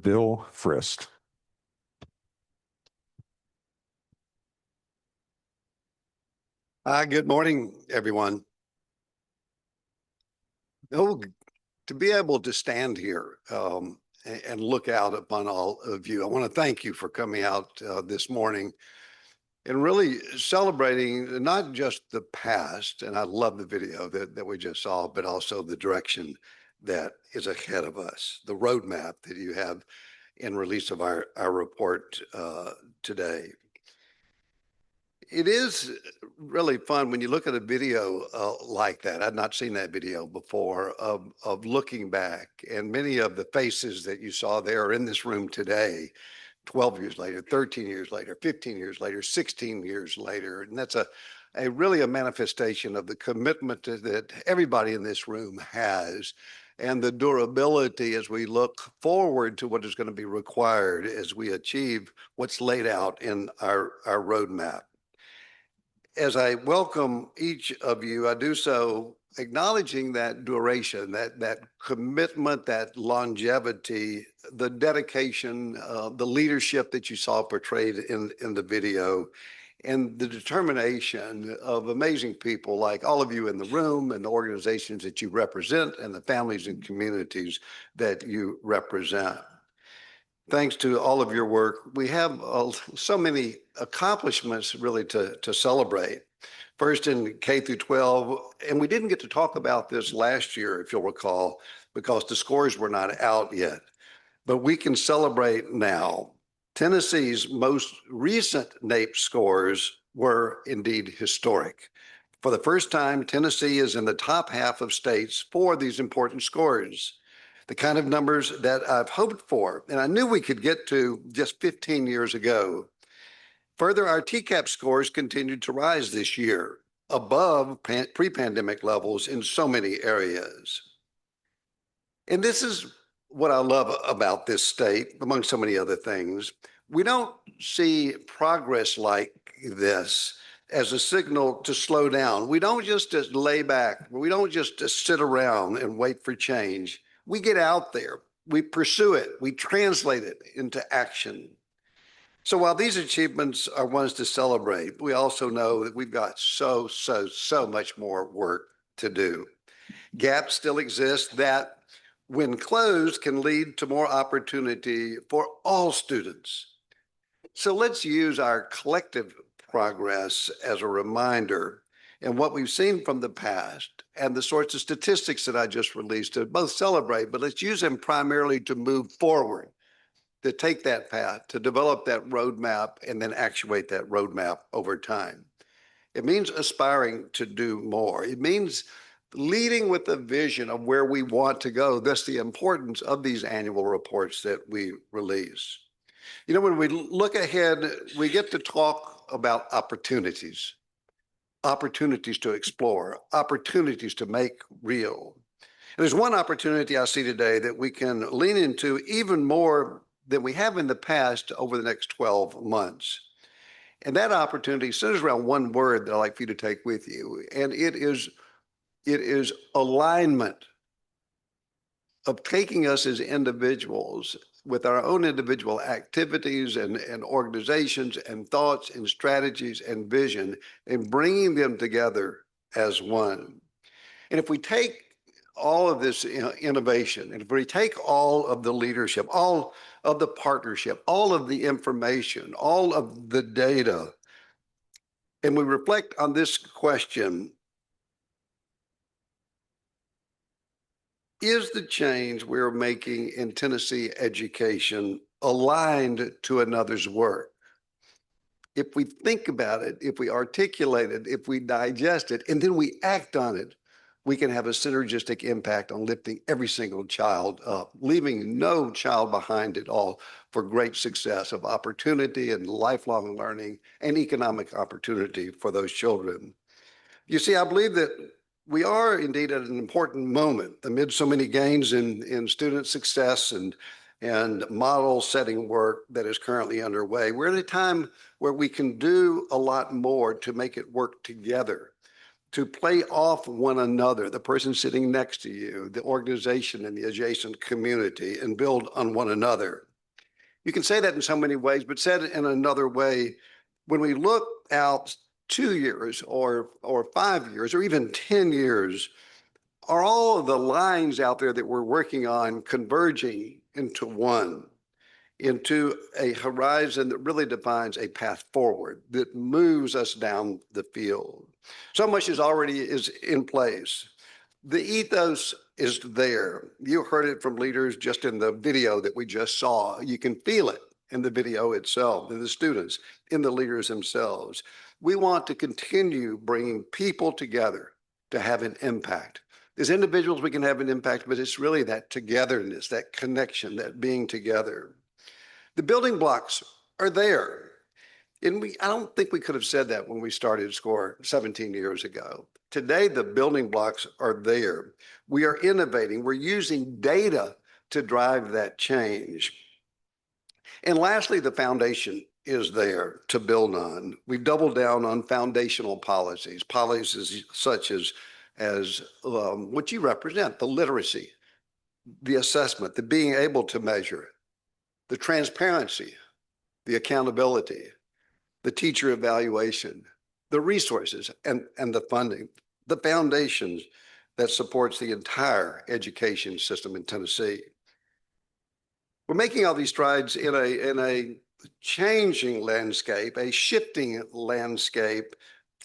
Bill Frist. Good morning, everyone. Oh, to be able to stand here and look out upon all of you, I want to thank you for coming out this morning and really celebrating not just the past, and I love the video that we just saw, but also the direction that is ahead of us, the roadmap that you have in release of our report today. It is really fun when you look at a video like that. I'd not seen that video before of looking back, and many of the faces that you saw there are in this room today, 12 years later, 13 years later, 15 years later, 16 years later. And that's a really a manifestation of the commitment that everybody in this room has and the durability as we look forward to what is going to be required as we achieve what's laid out in our roadmap. As I welcome each of you, I do so acknowledging that duration, that commitment, that longevity, the dedication, the leadership that you saw portrayed in the video, and the determination of amazing people like all of you in the room and the organizations that you represent and the families and communities that you represent. Thanks to all of your work, we have so many accomplishments really to celebrate. First in K through 12, and we didn't get to talk about this last year, if you'll recall, because the scores were not out yet. But we can celebrate now. Tennessee's most recent NAEP scores were indeed historic. For the first time, Tennessee is in the top half of states for these important scores, the kind of numbers that I've hoped for, and I knew we could get to just 15 years ago. Further, our TCAP scores continued to rise this year, above pre-pandemic levels in so many areas. And this is what I love about this state, among so many other things. We don't see progress like this as a signal to slow down. We don't just lay back. We don't just sit around and wait for change. We get out there, we pursue it, we translate it into action. So while these achievements are ones to celebrate, we also know that we've got so much more work to do. Gaps still exist that, when closed, can lead to more opportunity for all students. So let's use our collective progress as a reminder and what we've seen from the past and the sorts of statistics that I just released to both celebrate, but let's use them primarily to move forward, to take that path, to develop that roadmap and then actuate that roadmap over time. It means aspiring to do more. It means leading with a vision of where we want to go. That's the importance of these annual reports that we release. You know, when we look ahead, we get to talk about opportunities to explore, opportunities to make real. And there's one opportunity I see today that we can lean into even more than we have in the past over the next 12 months. And that opportunity centers around one word that I'd like for you to take with you, and it is alignment, of taking us as individuals with our own individual activities and organizations and thoughts and strategies and vision and bringing them together as one. And if we take all of this innovation, and if we take all of the leadership, all of the partnership, all of the information, all of the data, and we reflect on this question, is the change we're making in Tennessee education aligned to another's work? If we think about it, if we articulate it, if we digest it, and then we act on it, we can have a synergistic impact on lifting every single child up, leaving no child behind at all for great success of opportunity and lifelong learning and economic opportunity for those children. You see, I believe that we are indeed at an important moment amid so many gains in student success and model setting work that is currently underway. We're at a time where we can do a lot more to make it work together, to play off one another, the person sitting next to you, the organization and the adjacent community, and build on one another. You can say that in so many ways, but said in another way, when we look out 2 years or 5 years or even 10 years, are all of the lines out there that we're working on converging into one, into a horizon that really defines a path forward that moves us down the field? So much is in place. The ethos is there. You heard it from leaders just in the video that we just saw. You can feel it in the video itself, in the students, in the leaders themselves. We want to continue bringing people together to have an impact. As individuals, we can have an impact, but it's really that togetherness, that connection, that being together. The building blocks are there. And I don't think we could have said that when we started SCORE 17 years ago. Today, the building blocks are there. We are innovating. We're using data to drive that change. And lastly, the foundation is there to build on. We've doubled down on foundational policies such as what you represent, the literacy, the assessment, the being able to measure, the transparency, the accountability, the teacher evaluation, the resources and the funding, the foundations that supports the entire education system in Tennessee. We're making all these strides in a changing landscape, a shifting landscape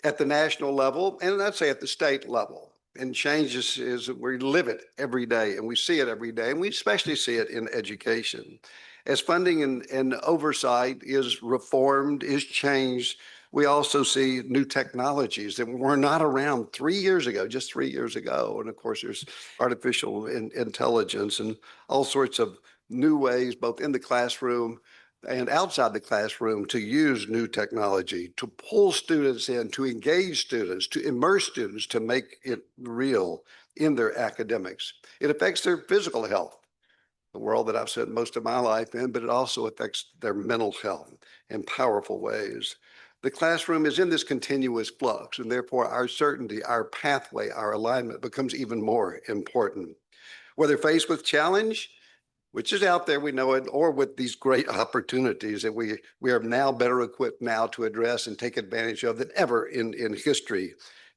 at the national level, and I'd say at the state level. And change is we live it every day, and we see it every day, and we especially see it in education. As funding and oversight is reformed, is changed, we also see new technologies that were not around 3 years ago, just 3 years ago. And of course, there's artificial intelligence and all sorts of new ways, both in the classroom and outside the classroom, to use new technology, to pull students in, to engage students, to immerse students, to make it real in their academics. It affects their physical health, the world that I've spent most of my life in, but it also affects their mental health in powerful ways. The classroom is in this continuous flux, and therefore our certainty, our pathway, our alignment becomes even more important. Whether faced with challenge, which is out there, we know it, or with these great opportunities that we are now better equipped now to address and take advantage of than ever in history.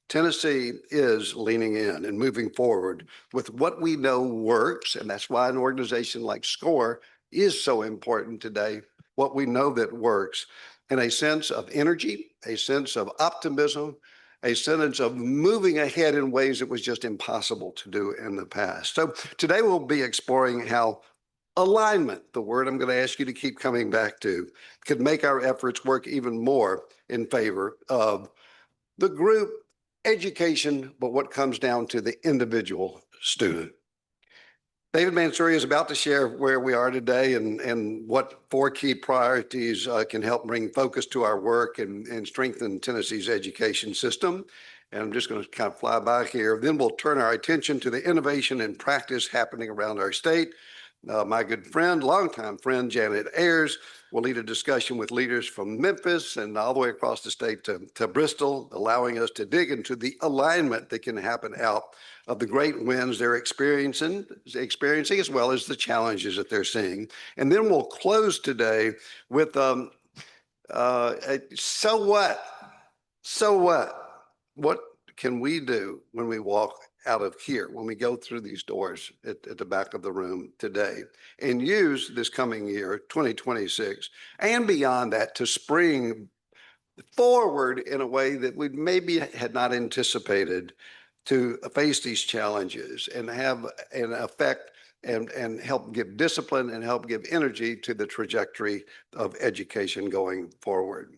Tennessee is leaning in and moving forward with what we know works, and that's why an organization like SCORE is so important today, what we know that works, and a sense of energy, a sense of optimism, a sense of moving ahead in ways that was just impossible to do in the past. So today we'll be exploring how alignment, the word I'm going to ask you to keep coming back to, could make our efforts work even more in favor of the group education, but what comes down to the individual student. David Mansouri is about to share where we are today and what 4 key priorities can help bring focus to our work and strengthen Tennessee's education system. And I'm just going to kind of fly by here. Then we'll turn our attention to the innovation and practice happening around our state. My good friend, longtime friend, Janet Ayers, will lead a discussion with leaders from Memphis and all the way across the state to Bristol, allowing us to dig into the alignment that can happen out of the great wins they're experiencing, as well as the challenges that they're seeing. And then we'll close today with so what? So what? What can we do when we walk out of here, when we go through these doors at the back of the room today, and use this coming year, 2026, and beyond that to spring forward in a way that we maybe had not anticipated, to face these challenges and have an effect and help give discipline and help give energy to the trajectory of education going forward.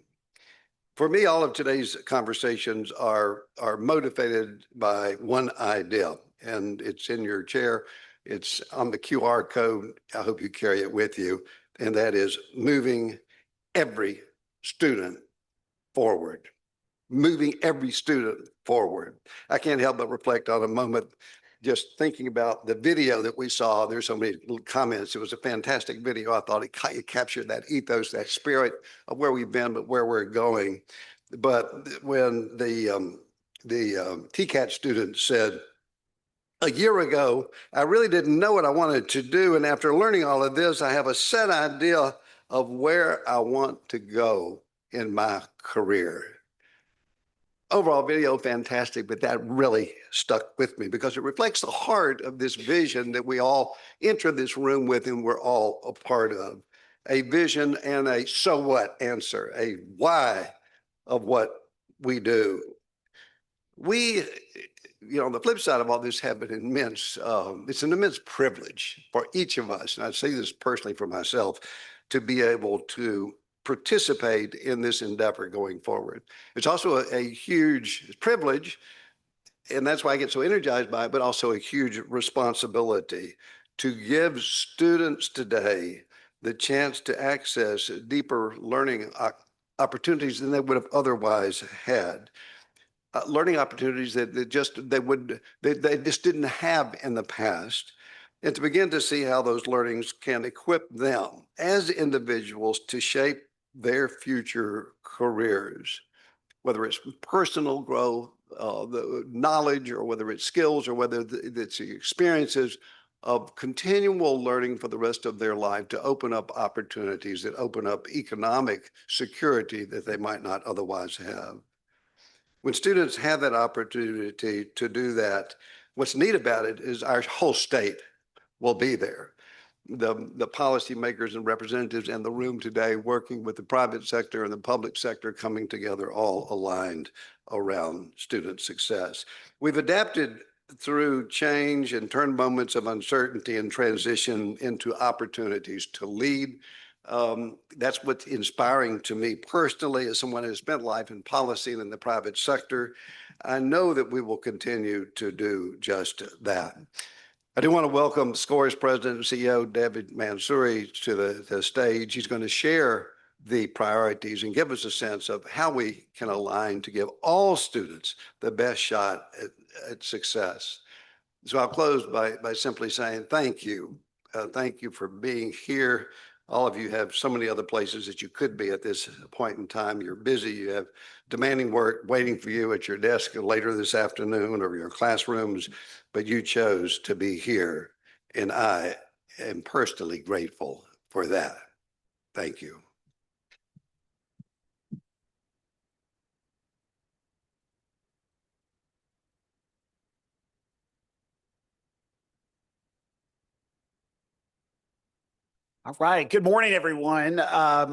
For me, all of today's conversations are motivated by one idea, and it's in your chair. It's on the QR code. I hope you carry it with you, and that is moving every student forward. Moving every student forward. I can't help but reflect on a moment just thinking about the video that we saw. There's so many little comments. It was a fantastic video. I thought it captured that ethos, that spirit of where we've been, but where we're going. But when the TCAT student said, "A year ago, I really didn't know what I wanted to do. And after learning all of this, I have a set idea of where I want to go in my career. Overall video, fantastic, but that really stuck with me because it reflects the heart of this vision that we all enter this room with and we're all a part of. A vision and a so what answer, a why of what we do. We, on the flip side of all this, have it's an immense privilege for each of us, and I say this personally for myself, to be able to participate in this endeavor going forward. It's also a huge privilege, and that's why I get so energized by it, but also a huge responsibility to give students today the chance to access deeper learning opportunities than they would have otherwise had. Learning opportunities that they just didn't have in the past, and to begin to see how those learnings can equip them as individuals to shape their future careers, whether it's personal growth, the knowledge, or whether it's skills, or whether it's the experiences of continual learning for the rest of their life to open up opportunities that open up economic security that they might not otherwise have. When students have that opportunity to do that, what's neat about it is our whole state will be there. The policymakers and representatives in the room today working with the private sector and the public sector coming together, all aligned around student success. We've adapted through change and turned moments of uncertainty and transition into opportunities to lead. That's what's inspiring to me personally as someone who has spent life in policy and in the private sector. I know that we will continue to do just that. I do want to welcome SCORE's President and CEO, David Mansouri, to the stage. He's going to share the priorities and give us a sense of how we can align to give all students the best shot at success. So I'll close by simply saying thank you. Thank you for being here. All of you have so many other places that you could be at this point in time. You're busy. You have demanding work waiting for you at your desk later this afternoon or your classrooms, but you chose to be here, and I am personally grateful for that. Thank you. All right. Good morning, everyone.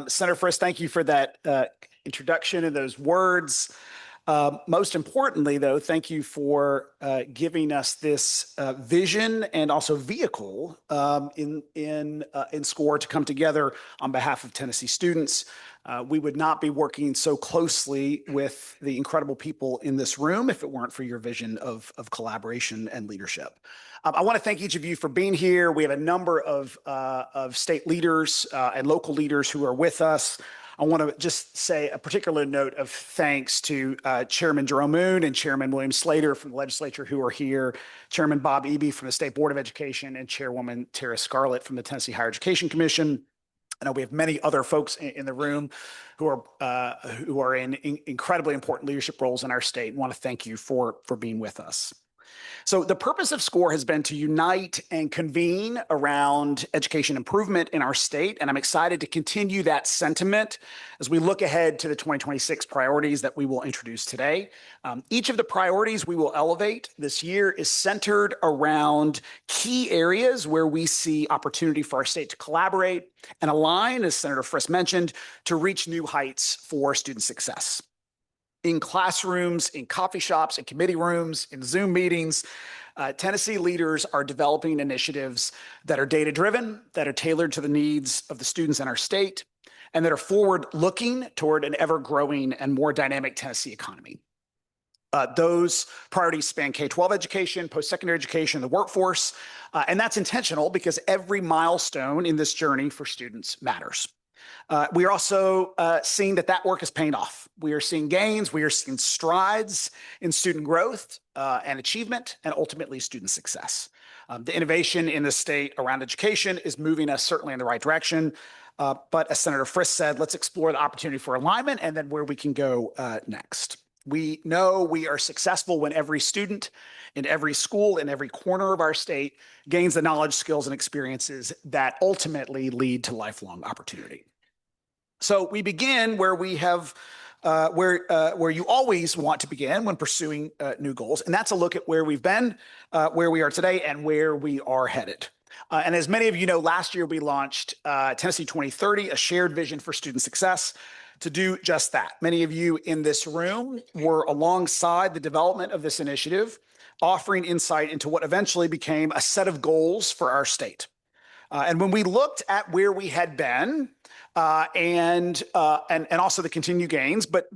Senator Frist, thank you for that introduction and those words. Most importantly, though, thank you for giving us this vision and also vehicle in SCORE to come together on behalf of Tennessee students. We would not be working so closely with the incredible people in this room if it weren't for your vision of collaboration and leadership. I want to thank each of you for being here. We have a number of state leaders and local leaders who are with us. I want to just say a particular note of thanks to Chairman Jerome Moon and Chairman William Slater from the legislature who are here, Chairman Bob Eby from the State Board of Education, and Chairwoman Tara Scarlett from the Tennessee Higher Education Commission. I know we have many other folks in the room who are in incredibly important leadership roles in our state. I want to thank you for being with us. So the purpose of SCORE has been to unite and convene around education improvement in our state, and I'm excited to continue that sentiment as we look ahead to the 2026 priorities that we will introduce today. Each of the priorities we will elevate this year is centered around key areas where we see opportunity for our state to collaborate and align, as Senator Frist mentioned, to reach new heights for student success. In classrooms, in coffee shops, in committee rooms, in Zoom meetings, Tennessee leaders are developing initiatives that are data-driven, that are tailored to the needs of the students in our state, and that are forward-looking toward an ever-growing and more dynamic Tennessee economy. Those priorities span K-12 education, post-secondary education, the workforce, and that's intentional because every milestone in this journey for students matters. We are also seeing that work is paying off. We are seeing gains. We are seeing strides in student growth and achievement, and ultimately student success. The innovation in the state around education is moving us certainly in the right direction. But as Senator Frist said, let's explore the opportunity for alignment and then where we can go next. We know we are successful when every student in every school in every corner of our state gains the knowledge, skills, and experiences that ultimately lead to lifelong opportunity. So we begin where we have where you always want to begin when pursuing new goals, and that's a look at where we've been, where we are today, and where we are headed. And as many of you know, last year we launched Tennessee 2030, a shared vision for student success, to do just that. Many of you in this room were alongside the development of this initiative, offering insight into what eventually became a set of goals for our state. And when we looked at where we had been and also the continued gains, but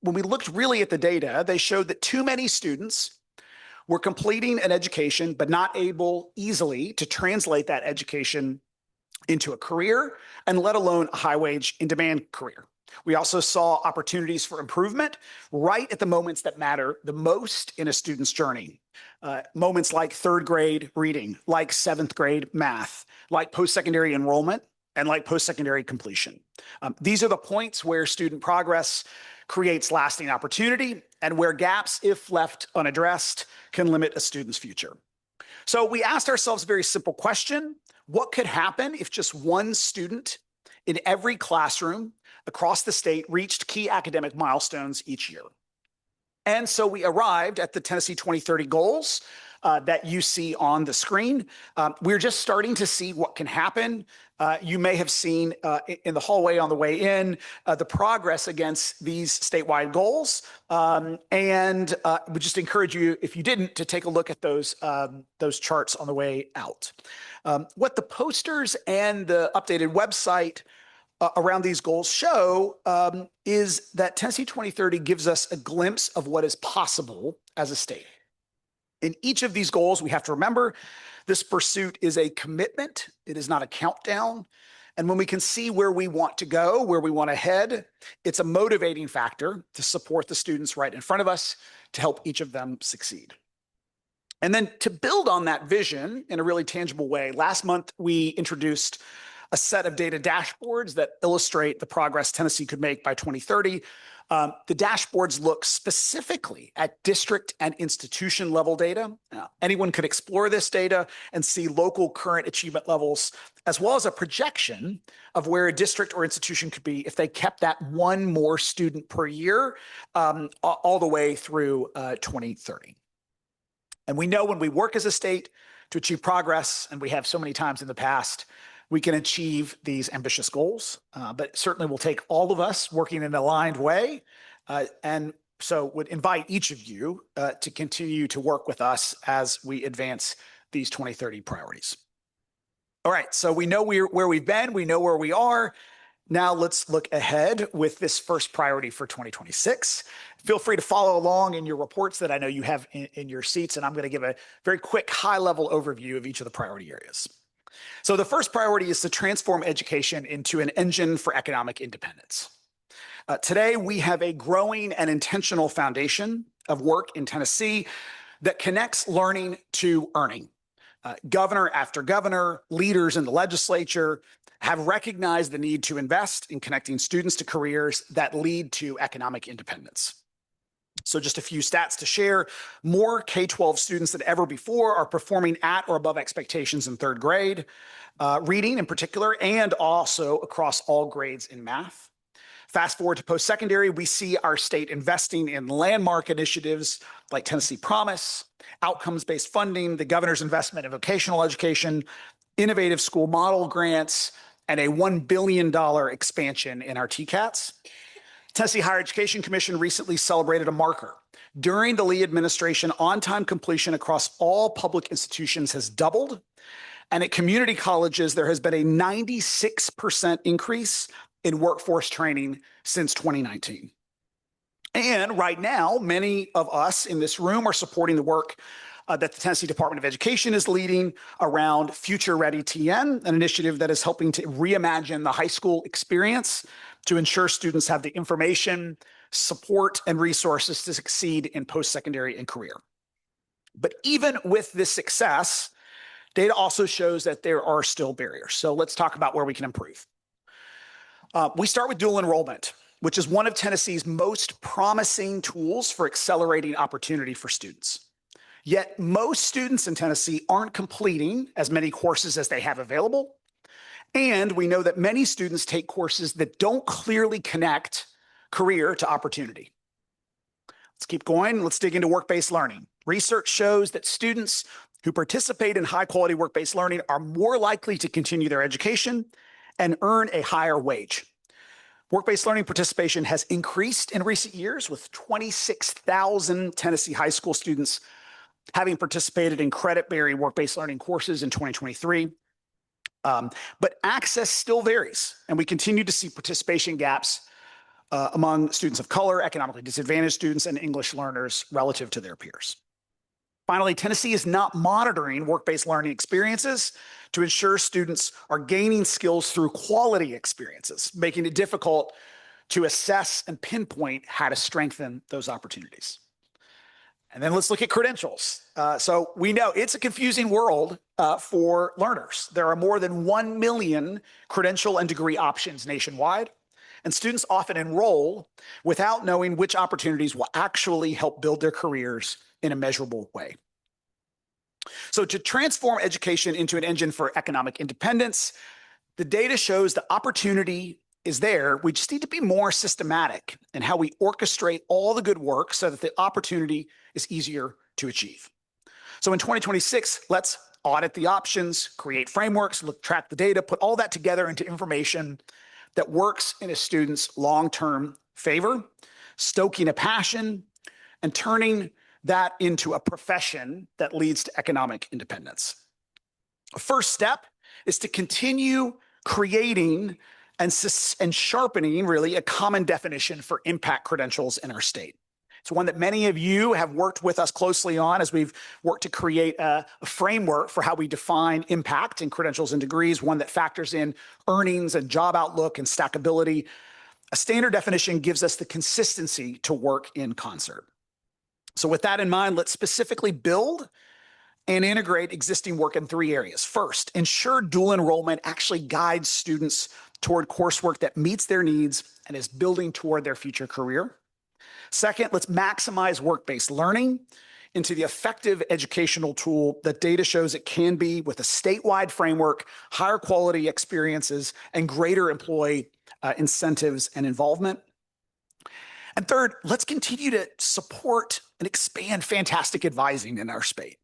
when we looked really at the data, they showed that too many students were completing an education, but not able easily to translate that education into a career, and let alone a high wage in demand career. We also saw opportunities for improvement right at the moments that matter the most in a student's journey. Moments like third grade reading, like seventh grade math, like post-secondary enrollment, and like post-secondary completion. These are the points where student progress creates lasting opportunity and where gaps, if left unaddressed, can limit a student's future. So we asked ourselves a very simple question: what could happen if just one student in every classroom across the state reached key academic milestones each year? And so we arrived at the Tennessee 2030 goals that you see on the screen. We're just starting to see what can happen. You may have seen in the hallway on the way in the progress against these statewide goals. And we just encourage you, if you didn't, to take a look at those charts on the way out. What the posters and the updated website around these goals show is that Tennessee 2030 gives us a glimpse of what is possible as a state. In each of these goals, we have to remember this pursuit is a commitment. It is not a countdown. And when we can see where we want to go, where we want to head, it's a motivating factor to support the students right in front of us to help each of them succeed. And then to build on that vision in a really tangible way, last month we introduced a set of data dashboards that illustrate the progress Tennessee could make by 2030. The dashboards look specifically at district and institution level data. Anyone could explore this data and see local current achievement levels, as well as a projection of where a district or institution could be if they kept that one more student per year all the way through 2030. And we know when we work as a state to achieve progress, and we have so many times in the past, we can achieve these ambitious goals, but certainly will take all of us working in an aligned way. And so would invite each of you to continue to work with us as we advance these 2030 priorities. All right, so we know where we've been, we know where we are. Now let's look ahead with this first priority for 2026. Feel free to follow along in your reports that I know you have in your seats, and I'm going to give a very quick high-level overview of each of the priority areas. So the first priority is to transform education into an engine for economic independence. Today, we have a growing and intentional foundation of work in Tennessee that connects learning to earning. Governor after governor, leaders in the legislature have recognized the need to invest in connecting students to careers that lead to economic independence. So just a few stats to share. More K-12 students than ever before are performing at or above expectations in third grade, reading in particular, and also across all grades in math. Fast forward to post-secondary, we see our state investing in landmark initiatives like Tennessee Promise, outcomes-based funding, the governor's investment in vocational education, innovative school model grants, and a $1 billion expansion in our TCATs. Tennessee Higher Education Commission recently celebrated a marker. During the Lee administration, on-time completion across all public institutions has doubled. And at community colleges, there has been a 96% increase in workforce training since 2019. And right now, many of us in this room are supporting the work that the Tennessee Department of Education is leading around Future Ready TN, an initiative that is helping to reimagine the high school experience to ensure students have the information, support, and resources to succeed in post-secondary and career. But even with this success, data also shows that there are still barriers. So let's talk about where we can improve. We start with dual enrollment, which is one of Tennessee's most promising tools for accelerating opportunity for students. Yet most students in Tennessee aren't completing as many courses as they have available, And we know that many students take courses that don't clearly connect career to opportunity. Let's keep going. Let's dig into work-based learning. Research shows that students who participate in high-quality work-based learning are more likely to continue their education and earn a higher wage. Work-based learning participation has increased in recent years, with 26,000 Tennessee high school students having participated in credit-bearing work-based learning courses in 2023. But access still varies, and we continue to see participation gaps among students of color, economically disadvantaged students, and English learners relative to their peers. Finally, Tennessee is not monitoring work-based learning experiences to ensure students are gaining skills through quality experiences, making it difficult to assess and pinpoint how to strengthen those opportunities. And then let's look at credentials. So we know it's a confusing world for learners. There are more than 1 million credential and degree options nationwide, and students often enroll without knowing which opportunities will actually help build their careers in a measurable way. So to transform education into an engine for economic independence, the data shows the opportunity is there. We just need to be more systematic in how we orchestrate all the good work so that the opportunity is easier to achieve. So in 2026, let's audit the options, create frameworks, track the data, put all that together into information that works in a student's long-term favor, stoking a passion, and turning that into a profession that leads to economic independence. A first step is to continue creating and sharpening, really, a common definition for impact credentials in our state. It's one that many of you have worked with us closely on as we've worked to create a framework for how we define impact in credentials and degrees, one that factors in earnings and job outlook and stackability. A standard definition gives us the consistency to work in concert. So with that in mind, let's specifically build and integrate existing work in 3 areas. First, ensure dual enrollment actually guides students toward coursework that meets their needs and is building toward their future career. Second, let's maximize work-based learning into the effective educational tool that data shows it can be, with a statewide framework, higher quality experiences, and greater employee incentives and involvement. And third, let's continue to support and expand fantastic advising in our state.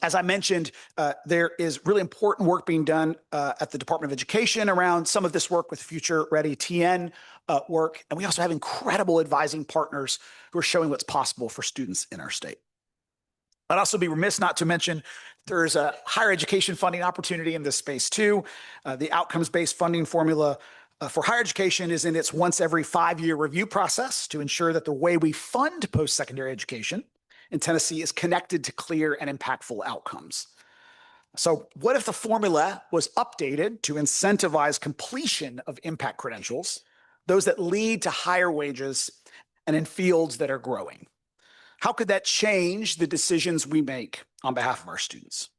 As I mentioned, there is really important work being done at the Department of Education around some of this work with Future Ready TN work. And we also have incredible advising partners who are showing what's possible for students in our state. I'd also be remiss not to mention there's a higher education funding opportunity in this space too. The outcomes-based funding formula for higher education is in its once every 5-year review process to ensure that the way we fund post-secondary education in Tennessee is connected to clear and impactful outcomes. So what if the formula was updated to incentivize completion of impact credentials, those that lead to higher wages and in fields that are growing? How could that change the decisions we make on behalf of our students?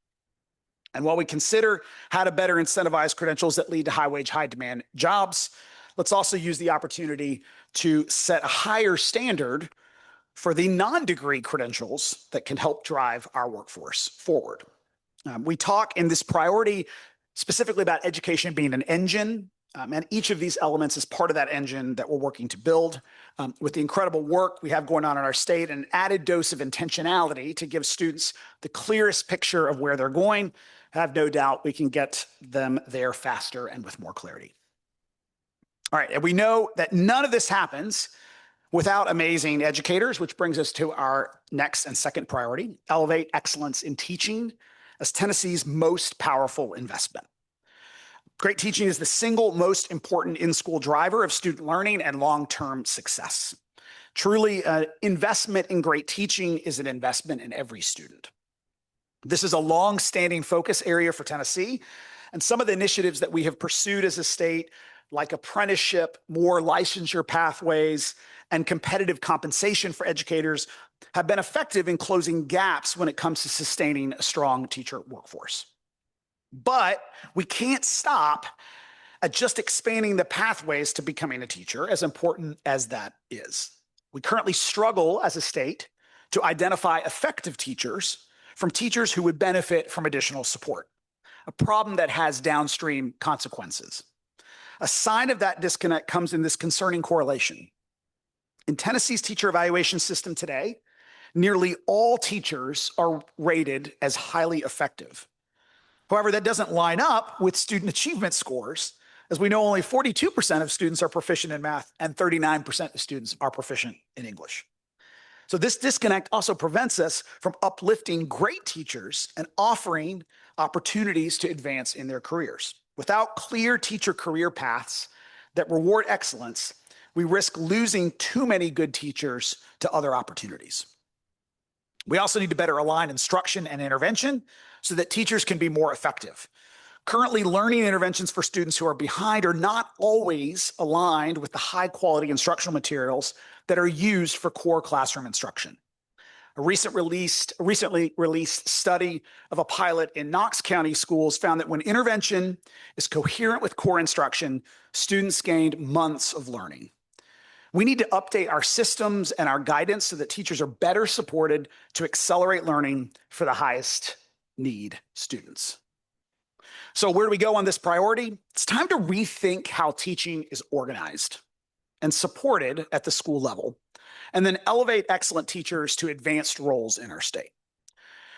And while we consider how to better incentivize credentials that lead to high wage, high demand jobs, let's also use the opportunity to set a higher standard for the non-degree credentials that can help drive our workforce forward. We talk in this priority specifically about education being an engine, and each of these elements is part of that engine that we're working to build. With the incredible work we have going on in our state, an added dose of intentionality to give students the clearest picture of where they're going, I have no doubt we can get them there faster and with more clarity. All right, and we know that none of this happens without amazing educators, which brings us to our next and second priority: elevate excellence in teaching as Tennessee's most powerful investment. Great teaching is the single most important in-school driver of student learning and long-term success. Truly, investment in great teaching is an investment in every student. This is a long-standing focus area for Tennessee, and some of the initiatives that we have pursued as a state, like apprenticeship, more licensure pathways, and competitive compensation for educators, have been effective in closing gaps when it comes to sustaining a strong teacher workforce. But we can't stop at just expanding the pathways to becoming a teacher, as important as that is. We currently struggle as a state to identify effective teachers from teachers who would benefit from additional support. a problem that has downstream consequences. A sign of that disconnect comes in this concerning correlation. In Tennessee's teacher evaluation system today, nearly all teachers are rated as highly effective. However, that doesn't line up with student achievement scores, as we know only 42% of students are proficient in math and 39% of students are proficient in English. So this disconnect also prevents us from uplifting great teachers and offering opportunities to advance in their careers. Without clear teacher career paths that reward excellence, we risk losing too many good teachers to other opportunities. We also need to better align instruction and intervention so that teachers can be more effective. Currently, learning interventions for students who are behind are not always aligned with the high-quality instructional materials that are used for core classroom instruction. A recently released study of a pilot in Knox County schools found that when intervention is coherent with core instruction, students gained months of learning. We need to update our systems and our guidance so that teachers are better supported to accelerate learning for the highest need students. So where do we go on this priority? It's time to rethink how teaching is organized and supported at the school level, and then elevate excellent teachers to advanced roles in our state.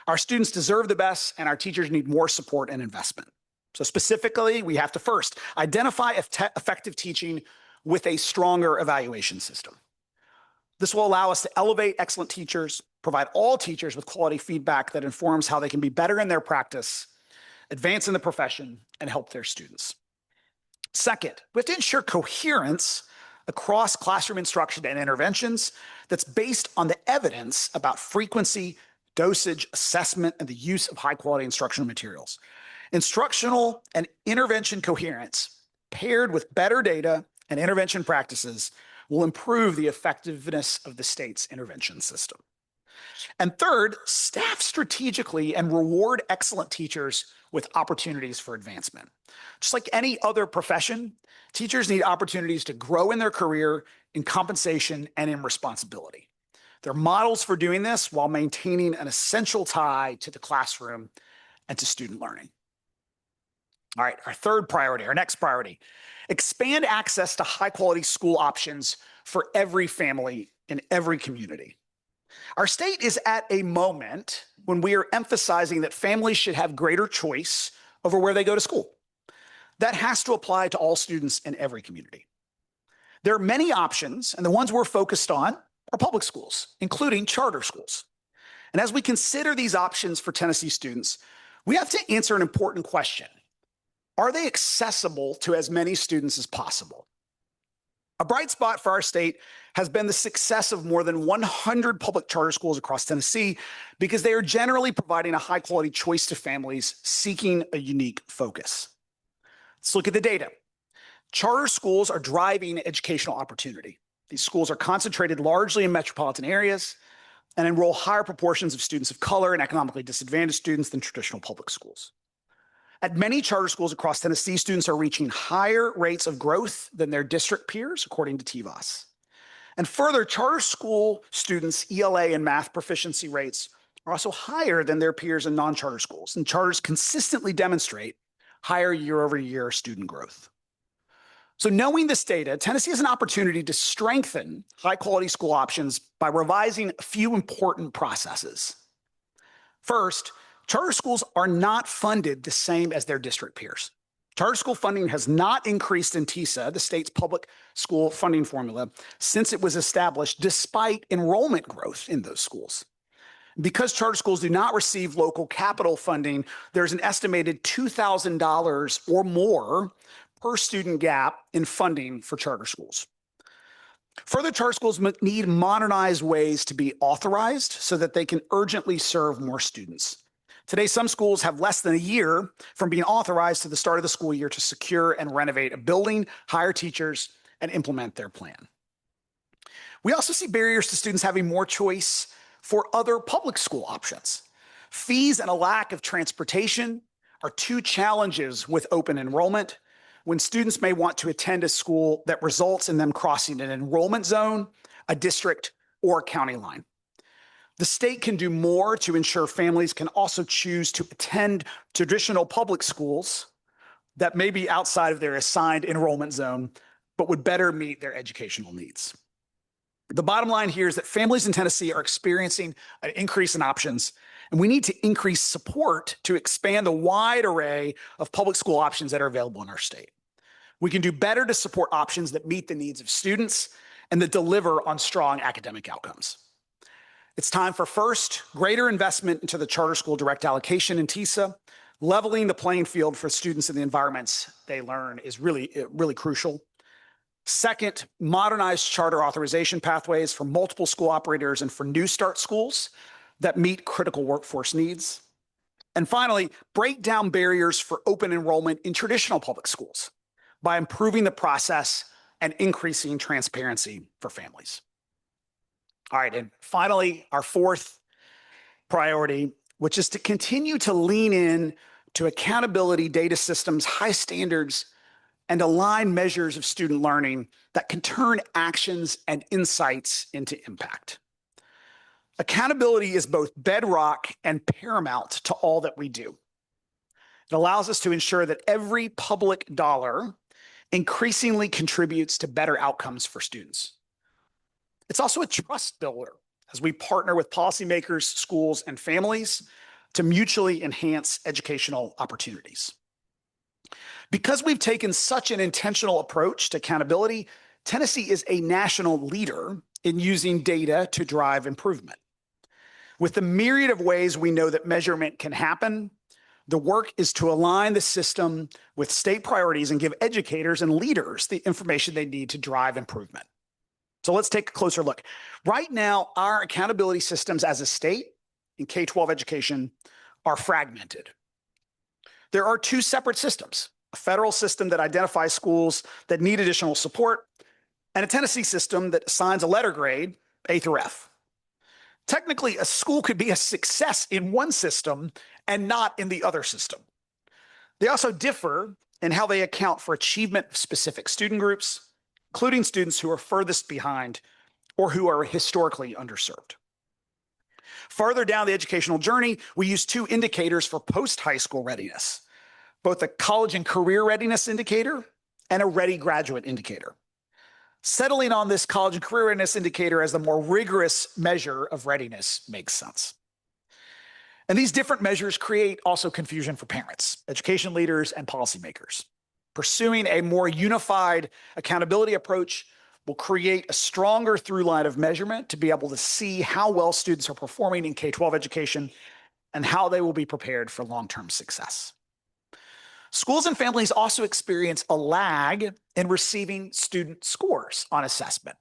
Our students deserve the best, and our teachers need more support and investment. So specifically, we have to first identify effective teaching with a stronger evaluation system. This will allow us to elevate excellent teachers, provide all teachers with quality feedback that informs how they can be better in their practice, advance in the profession, and help their students. Second, we have to ensure coherence across classroom instruction and interventions that's based on the evidence about frequency, dosage, assessment, and the use of high-quality instructional materials. Instructional and intervention coherence, paired with better data and intervention practices, will improve the effectiveness of the state's intervention system. And third, staff strategically and reward excellent teachers with opportunities for advancement. Just like any other profession, teachers need opportunities to grow in their career, in compensation, and in responsibility. They're models for doing this while maintaining an essential tie to the classroom and to student learning. All right, our next priority, expand access to high-quality school options for every family in every community. Our state is at a moment when we are emphasizing that families should have greater choice over where they go to school. That has to apply to all students in every community. There are many options, and the ones we're focused on are public schools, including charter schools. And as we consider these options for Tennessee students, we have to answer an important question. Are they accessible to as many students as possible? A bright spot for our state has been the success of more than 100 public charter schools across Tennessee because they are generally providing a high-quality choice to families seeking a unique focus. Let's look at the data. Charter schools are driving educational opportunity. These schools are concentrated largely in metropolitan areas and enroll higher proportions of students of color and economically disadvantaged students than traditional public schools. At many charter schools across Tennessee, students are reaching higher rates of growth than their district peers, according to TVAS. And further, charter school students' ELA and math proficiency rates are also higher than their peers in non-charter schools, and charters consistently demonstrate higher year-over-year student growth. So knowing this data, Tennessee has an opportunity to strengthen high-quality school options by revising a few important processes. First, charter schools are not funded the same as their district peers. Charter school funding has not increased in TISA, the state's public school funding formula, since it was established, despite enrollment growth in those schools. Because charter schools do not receive local capital funding, there's an estimated $2,000 or more per student gap in funding for charter schools. Further, charter schools need modernized ways to be authorized so that they can urgently serve more students. Today, some schools have less than a year from being authorized to the start of the school year to secure and renovate a building, hire teachers, and implement their plan. We also see barriers to students having more choice for other public school options. Fees and a lack of transportation are two challenges with open enrollment when students may want to attend a school that results in them crossing an enrollment zone, a district, or a county line. The state can do more to ensure families can also choose to attend traditional public schools that may be outside of their assigned enrollment zone, but would better meet their educational needs. The bottom line here is that families in Tennessee are experiencing an increase in options, and we need to increase support to expand the wide array of public school options that are available in our state. We can do better to support options that meet the needs of students and that deliver on strong academic outcomes. It's time for first, greater investment into the charter school direct allocation in TISA. Leveling the playing field for students in the environments they learn is really crucial. Second, modernized charter authorization pathways for multiple school operators and for new start schools that meet critical workforce needs. And finally, break down barriers for open enrollment in traditional public schools by improving the process and increasing transparency for families. All right, and finally, our fourth priority, which is to continue to lean in to accountability data systems, high standards, and align measures of student learning that can turn actions and insights into impact. Accountability is both bedrock and paramount to all that we do. It allows us to ensure that every public dollar increasingly contributes to better outcomes for students. It's also a trust builder as we partner with policymakers, schools, and families to mutually enhance educational opportunities. Because we've taken such an intentional approach to accountability, Tennessee is a national leader in using data to drive improvement. With the myriad of ways we know that measurement can happen, the work is to align the system with state priorities and give educators and leaders the information they need to drive improvement. So let's take a closer look. Right now, our accountability systems as a state in K-12 education are fragmented. There are two separate systems, a federal system that identifies schools that need additional support, and a Tennessee system that assigns a letter grade, A through F. Technically, a school could be a success in one system and not in the other system. They also differ in how they account for achievement of specific student groups, including students who are furthest behind or who are historically underserved. Farther down the educational journey, we use two indicators for post-high school readiness, both a college and career readiness indicator and a ready graduate indicator. Settling on this college and career readiness indicator as the more rigorous measure of readiness makes sense. And these different measures create also confusion for parents, education leaders, and policymakers. Pursuing a more unified accountability approach will create a stronger through line of measurement to be able to see how well students are performing in K-12 education and how they will be prepared for long-term success. Schools and families also experience a lag in receiving student scores on assessment.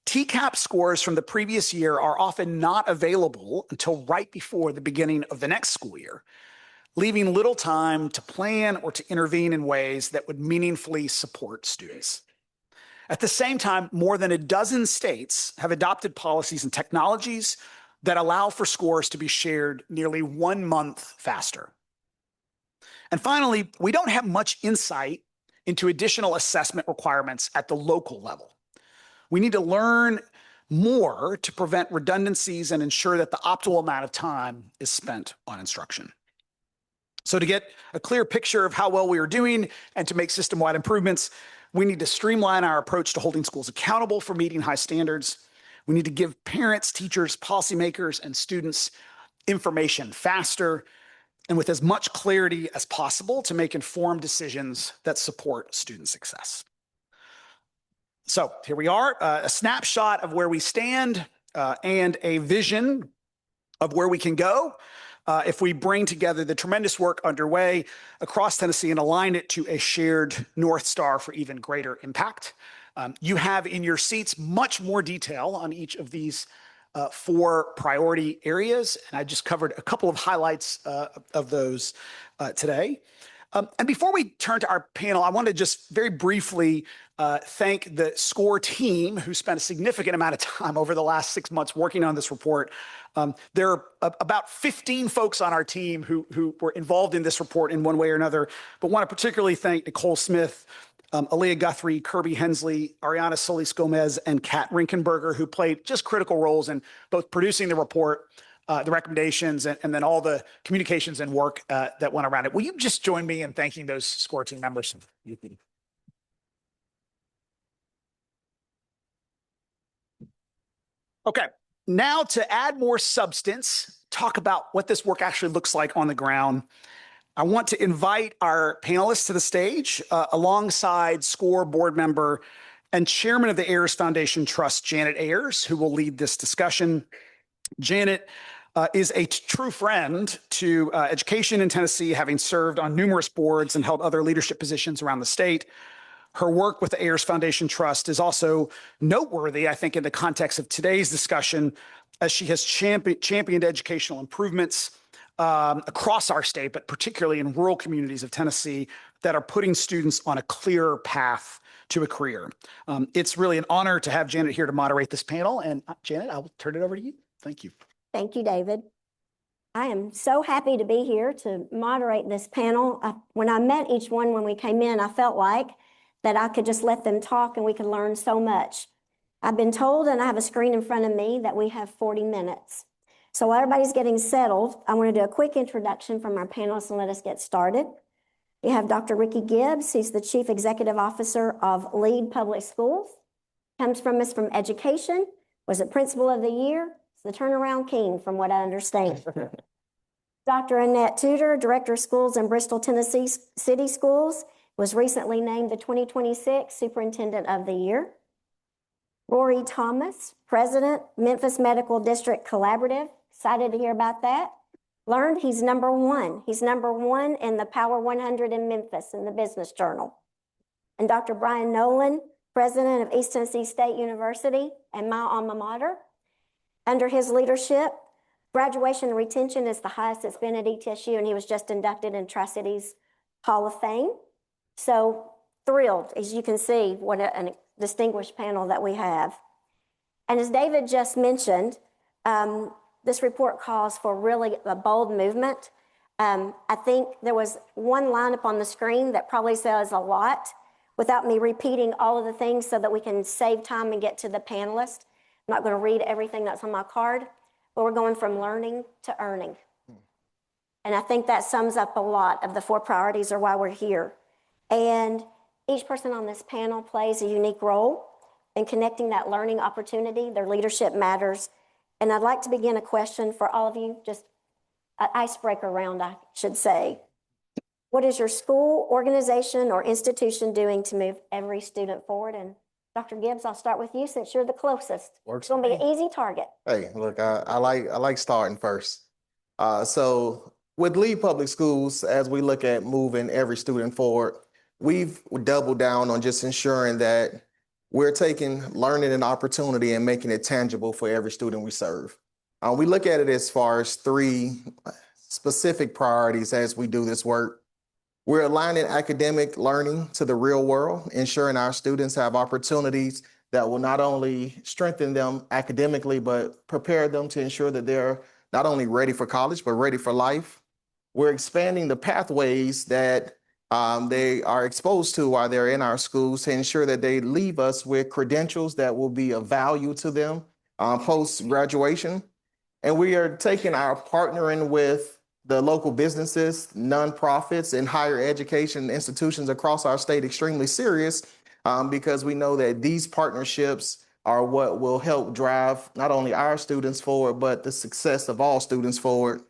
TCAP scores from the previous year are often not available until right before the beginning of the next school year, leaving little time to plan or to intervene in ways that would meaningfully support students. At the same time, more than a dozen states have adopted policies and technologies that allow for scores to be shared nearly 1 month faster. And finally, we don't have much insight into additional assessment requirements at the local level. We need to learn more to prevent redundancies and ensure that the optimal amount of time is spent on instruction. So to get a clear picture of how well we are doing and to make system-wide improvements, we need to streamline our approach to holding schools accountable for meeting high standards. We need to give parents, teachers, policymakers, and students information faster and with as much clarity as possible to make informed decisions that support student success. So here we are, a snapshot of where we stand and a vision of where we can go if we bring together the tremendous work underway across Tennessee and align it to a shared North Star for even greater impact. You have in your seats much more detail on each of these 4 priority areas, and I just covered a couple of highlights of those today. And before we turn to our panel, I want to just very briefly thank the SCORE team who spent a significant amount of time over the last 6 months working on this report. There are about 15 folks on our team who were involved in this report in one way or another, but want to particularly thank Nicole Smith, Aaliyah Guthrie, Kirby Hensley, Ariana Solis-Gomez, and Kat Rinkenberger, who played just critical roles in both producing the report, the recommendations, and then all the communications and work that went around it. Will you just join me in thanking those SCORE team members? Okay, now to add more substance, talk about what this work actually looks like on the ground. I want to invite our panelists to the stage alongside SCORE board member and chairman of the Ayers Foundation Trust, Janet Ayers, who will lead this discussion. Janet is a true friend to education in Tennessee, having served on numerous boards and held other leadership positions around the state. Her work with the Ayers Foundation Trust is also noteworthy, I think, in the context of today's discussion, as she has championed educational improvements across our state, but particularly in rural communities of Tennessee that are putting students on a clearer path to a career. It's really an honor to have Janet here to moderate this panel. And Janet, I will turn it over to you. Thank you. Thank you, David. I am so happy to be here to moderate this panel. When I met each one when we came in, I felt like that I could just let them talk and we could learn so much. I've been told, and I have a screen in front of me, that we have 40 minutes. So while everybody's getting settled, I want to do a quick introduction from our panelists and let us get started. We have Dr. Ricky Gibbs. He's the Chief Executive Officer of Lead Public Schools. Comes from us from education, was a Principal of the Year. It's the turnaround king from what I understand. Dr. Annette Tudor, Director of Schools in Bristol, Tennessee City Schools, was recently named the 2026 Superintendent of the Year. Rory Thomas, President, Memphis Medical District Collaborative. Excited to hear about that. Learned he's number one. He's number one in the Power 100 in Memphis in the Business Journal. And Dr. Brian Noland, President of East Tennessee State University and my alma mater. Under his leadership, graduation and retention is the highest it's been at ETSU, and he was just inducted in Tri-Cities Hall of Fame. So thrilled, as you can see, what a distinguished panel that we have. And as David just mentioned, this report calls for really a bold movement. I think there was one line up on the screen that probably says a lot without me repeating all of the things so that we can save time and get to the panelists. I'm not going to read everything that's on my card, but we're going from learning to earning. And I think that sums up a lot of the 4 priorities or why we're here. And each person on this panel plays a unique role in connecting that learning opportunity. Their leadership matters. And I'd like to begin a question for all of you, just an icebreaker round, I should say. What is your school, organization, or institution doing to move every student forward? And Dr. Gibbs, I'll start with you since you're the closest. Works. It's going to be an easy target. Hey, look, I like starting first. So with Lead Public Schools, as we look at moving every student forward, we've doubled down on just ensuring that we're taking learning and opportunity and making it tangible for every student we serve. We look at it as far as 3 specific priorities as we do this work. We're aligning academic learning to the real world, ensuring our students have opportunities that will not only strengthen them academically, but prepare them to ensure that they're not only ready for college, but ready for life. We're expanding the pathways that they are exposed to while they're in our schools to ensure that they leave us with credentials that will be of value to them post-graduation. And we are taking our partnering with the local businesses, nonprofits, and higher education institutions across our state extremely serious because we know that these partnerships are what will help drive not only our students forward, but the success of all students forward.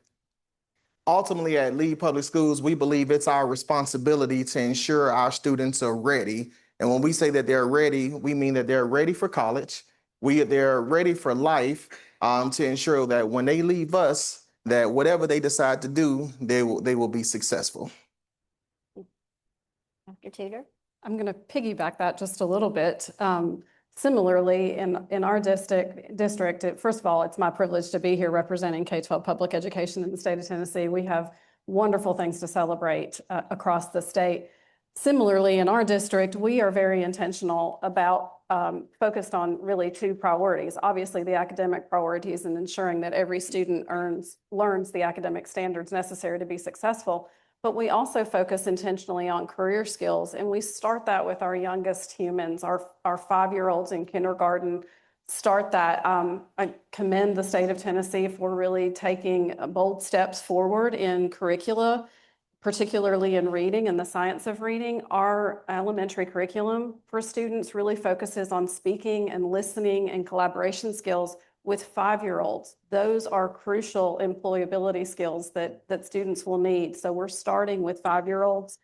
Ultimately, at Lead Public Schools, we believe it's our responsibility to ensure our students are ready. And when we say that they're ready, we mean that they're ready for college. They're ready for life to ensure that when they leave us, that whatever they decide to do, they will be successful. Dr. Tudor? I'm going to piggyback that just a little bit. Similarly, in our district, first of all, it's my privilege to be here representing K-12 public education in the state of Tennessee. We have wonderful things to celebrate across the state. Similarly, in our district, we are very intentional about focused on really 2 priorities. Obviously, the academic priorities and ensuring that every student learns the academic standards necessary to be successful, but we also focus intentionally on career skills. And we start that with our youngest humans, our 5-year-olds in kindergarten. Start that. I commend the state of Tennessee for really taking bold steps forward in curricula, particularly in reading and the science of reading. Our elementary curriculum for students really focuses on speaking and listening and collaboration skills with 5-year-olds. Those are crucial employability skills that students will need. So we're starting with 5-year-olds.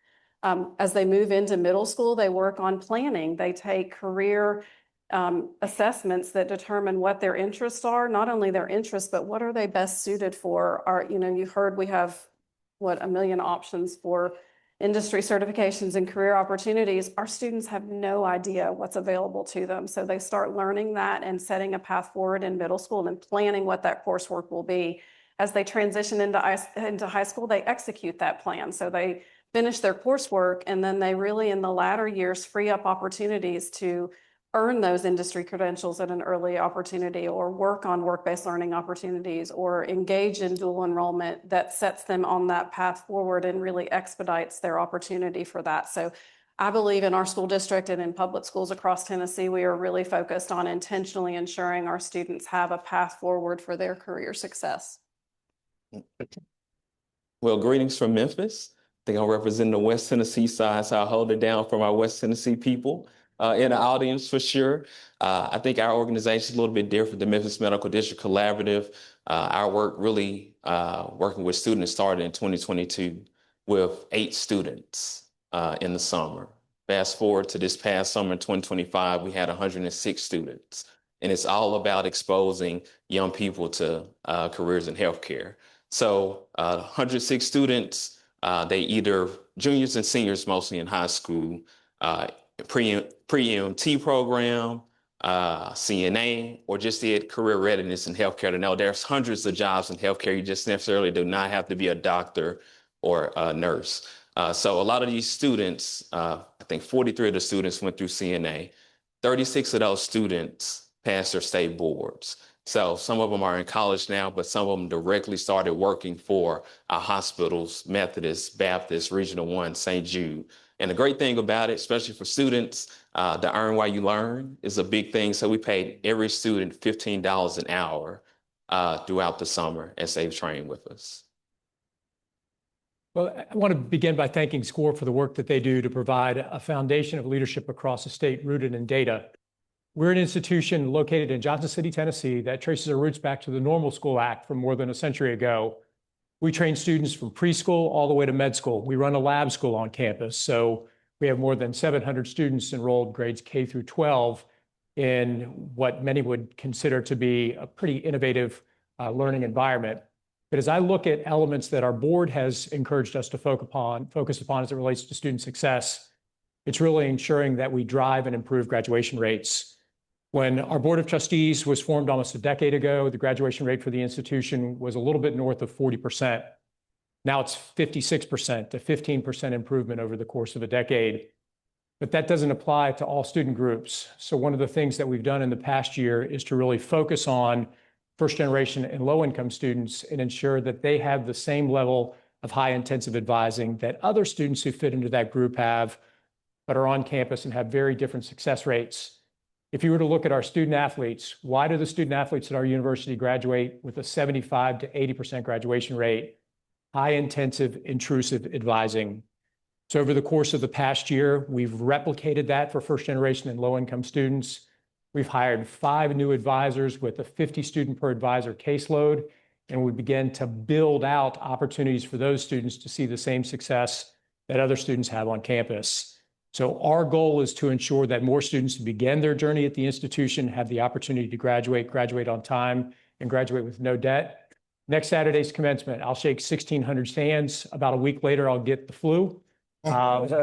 As they move into middle school, they work on planning. They take career assessments that determine what their interests are, not only their interests, but what are they best suited for. You heard we have, 1 million options for industry certifications and career opportunities. Our students have no idea what's available to them. So they start learning that and setting a path forward in middle school and planning what that coursework will be. As they transition into high school, they execute that plan. So they finish their coursework, and then they really, in the latter years, free up opportunities to earn those industry credentials at an early opportunity, or work on work-based learning opportunities, or engage in dual enrollment that sets them on that path forward and really expedites their opportunity for that. So I believe in our school district and in public schools across Tennessee, we are really focused on intentionally ensuring our students have a path forward for their career success. Well, greetings from Memphis. I think I'll represent the West Tennessee side, so I'll hold it down for my West Tennessee people in the audience for sure. I think our organization is a little bit different. The Memphis Medical District Collaborative, our work really working with students started in 2022 with 8 students in the summer. Fast forward to this past summer in 2025, we had 106 students. And it's all about exposing young people to careers in healthcare. So 106 students, they either juniors and seniors, mostly in high school, pre-EMT program, CNA, or just did career readiness in healthcare to know there's hundreds of jobs in healthcare. You just necessarily do not have to be a doctor or a nurse. So a lot of these students, I think 43 of the students went through CNA. 36 of those students passed their state boards. So some of them are in college now, but some of them directly started working for our hospitals, Methodist, Baptist, Regional 1, St. Jude. And the great thing about it, especially for students, the Earn While You Learn is a big thing. So we paid every student $15 an hour throughout the summer as they trained with us. Well, I want to begin by thanking SCORE for the work that they do to provide a foundation of leadership across the state rooted in data. We're an institution located in Johnson City, Tennessee, that traces our roots back to the Normal School Act from more than a century ago. We train students from preschool all the way to med school. We run a lab school on campus. So we have more than 700 students enrolled grades K through 12 in what many would consider to be a pretty innovative learning environment. But as I look at elements that our board has encouraged us to focus upon as it relates to student success, it's really ensuring that we drive and improve graduation rates. When our Board of Trustees was formed almost a decade ago, the graduation rate for the institution was a little bit north of 40%. Now it's 56%, a 15% improvement over the course of a decade. But that doesn't apply to all student groups. So one of the things that we've done in the past year is to really focus on first generation and low income students and ensure that they have the same level of high intensive advising that other students who fit into that group have, but are on campus and have very different success rates. If you were to look at our student athletes, why do the student athletes at our university graduate with a 75 to 80% graduation rate? High intensive, intrusive advising. So over the course of the past year, we've replicated that for first generation and low income students. We've hired 5 new advisors with a 50 student per advisor caseload, and we began to build out opportunities for those students to see the same success that other students have on campus. So our goal is to ensure that more students who begin their journey at the institution have the opportunity to graduate on time, and graduate with no debt. Next Saturday's commencement, I'll shake 1,600 hands. About a week later, I'll get the flu. But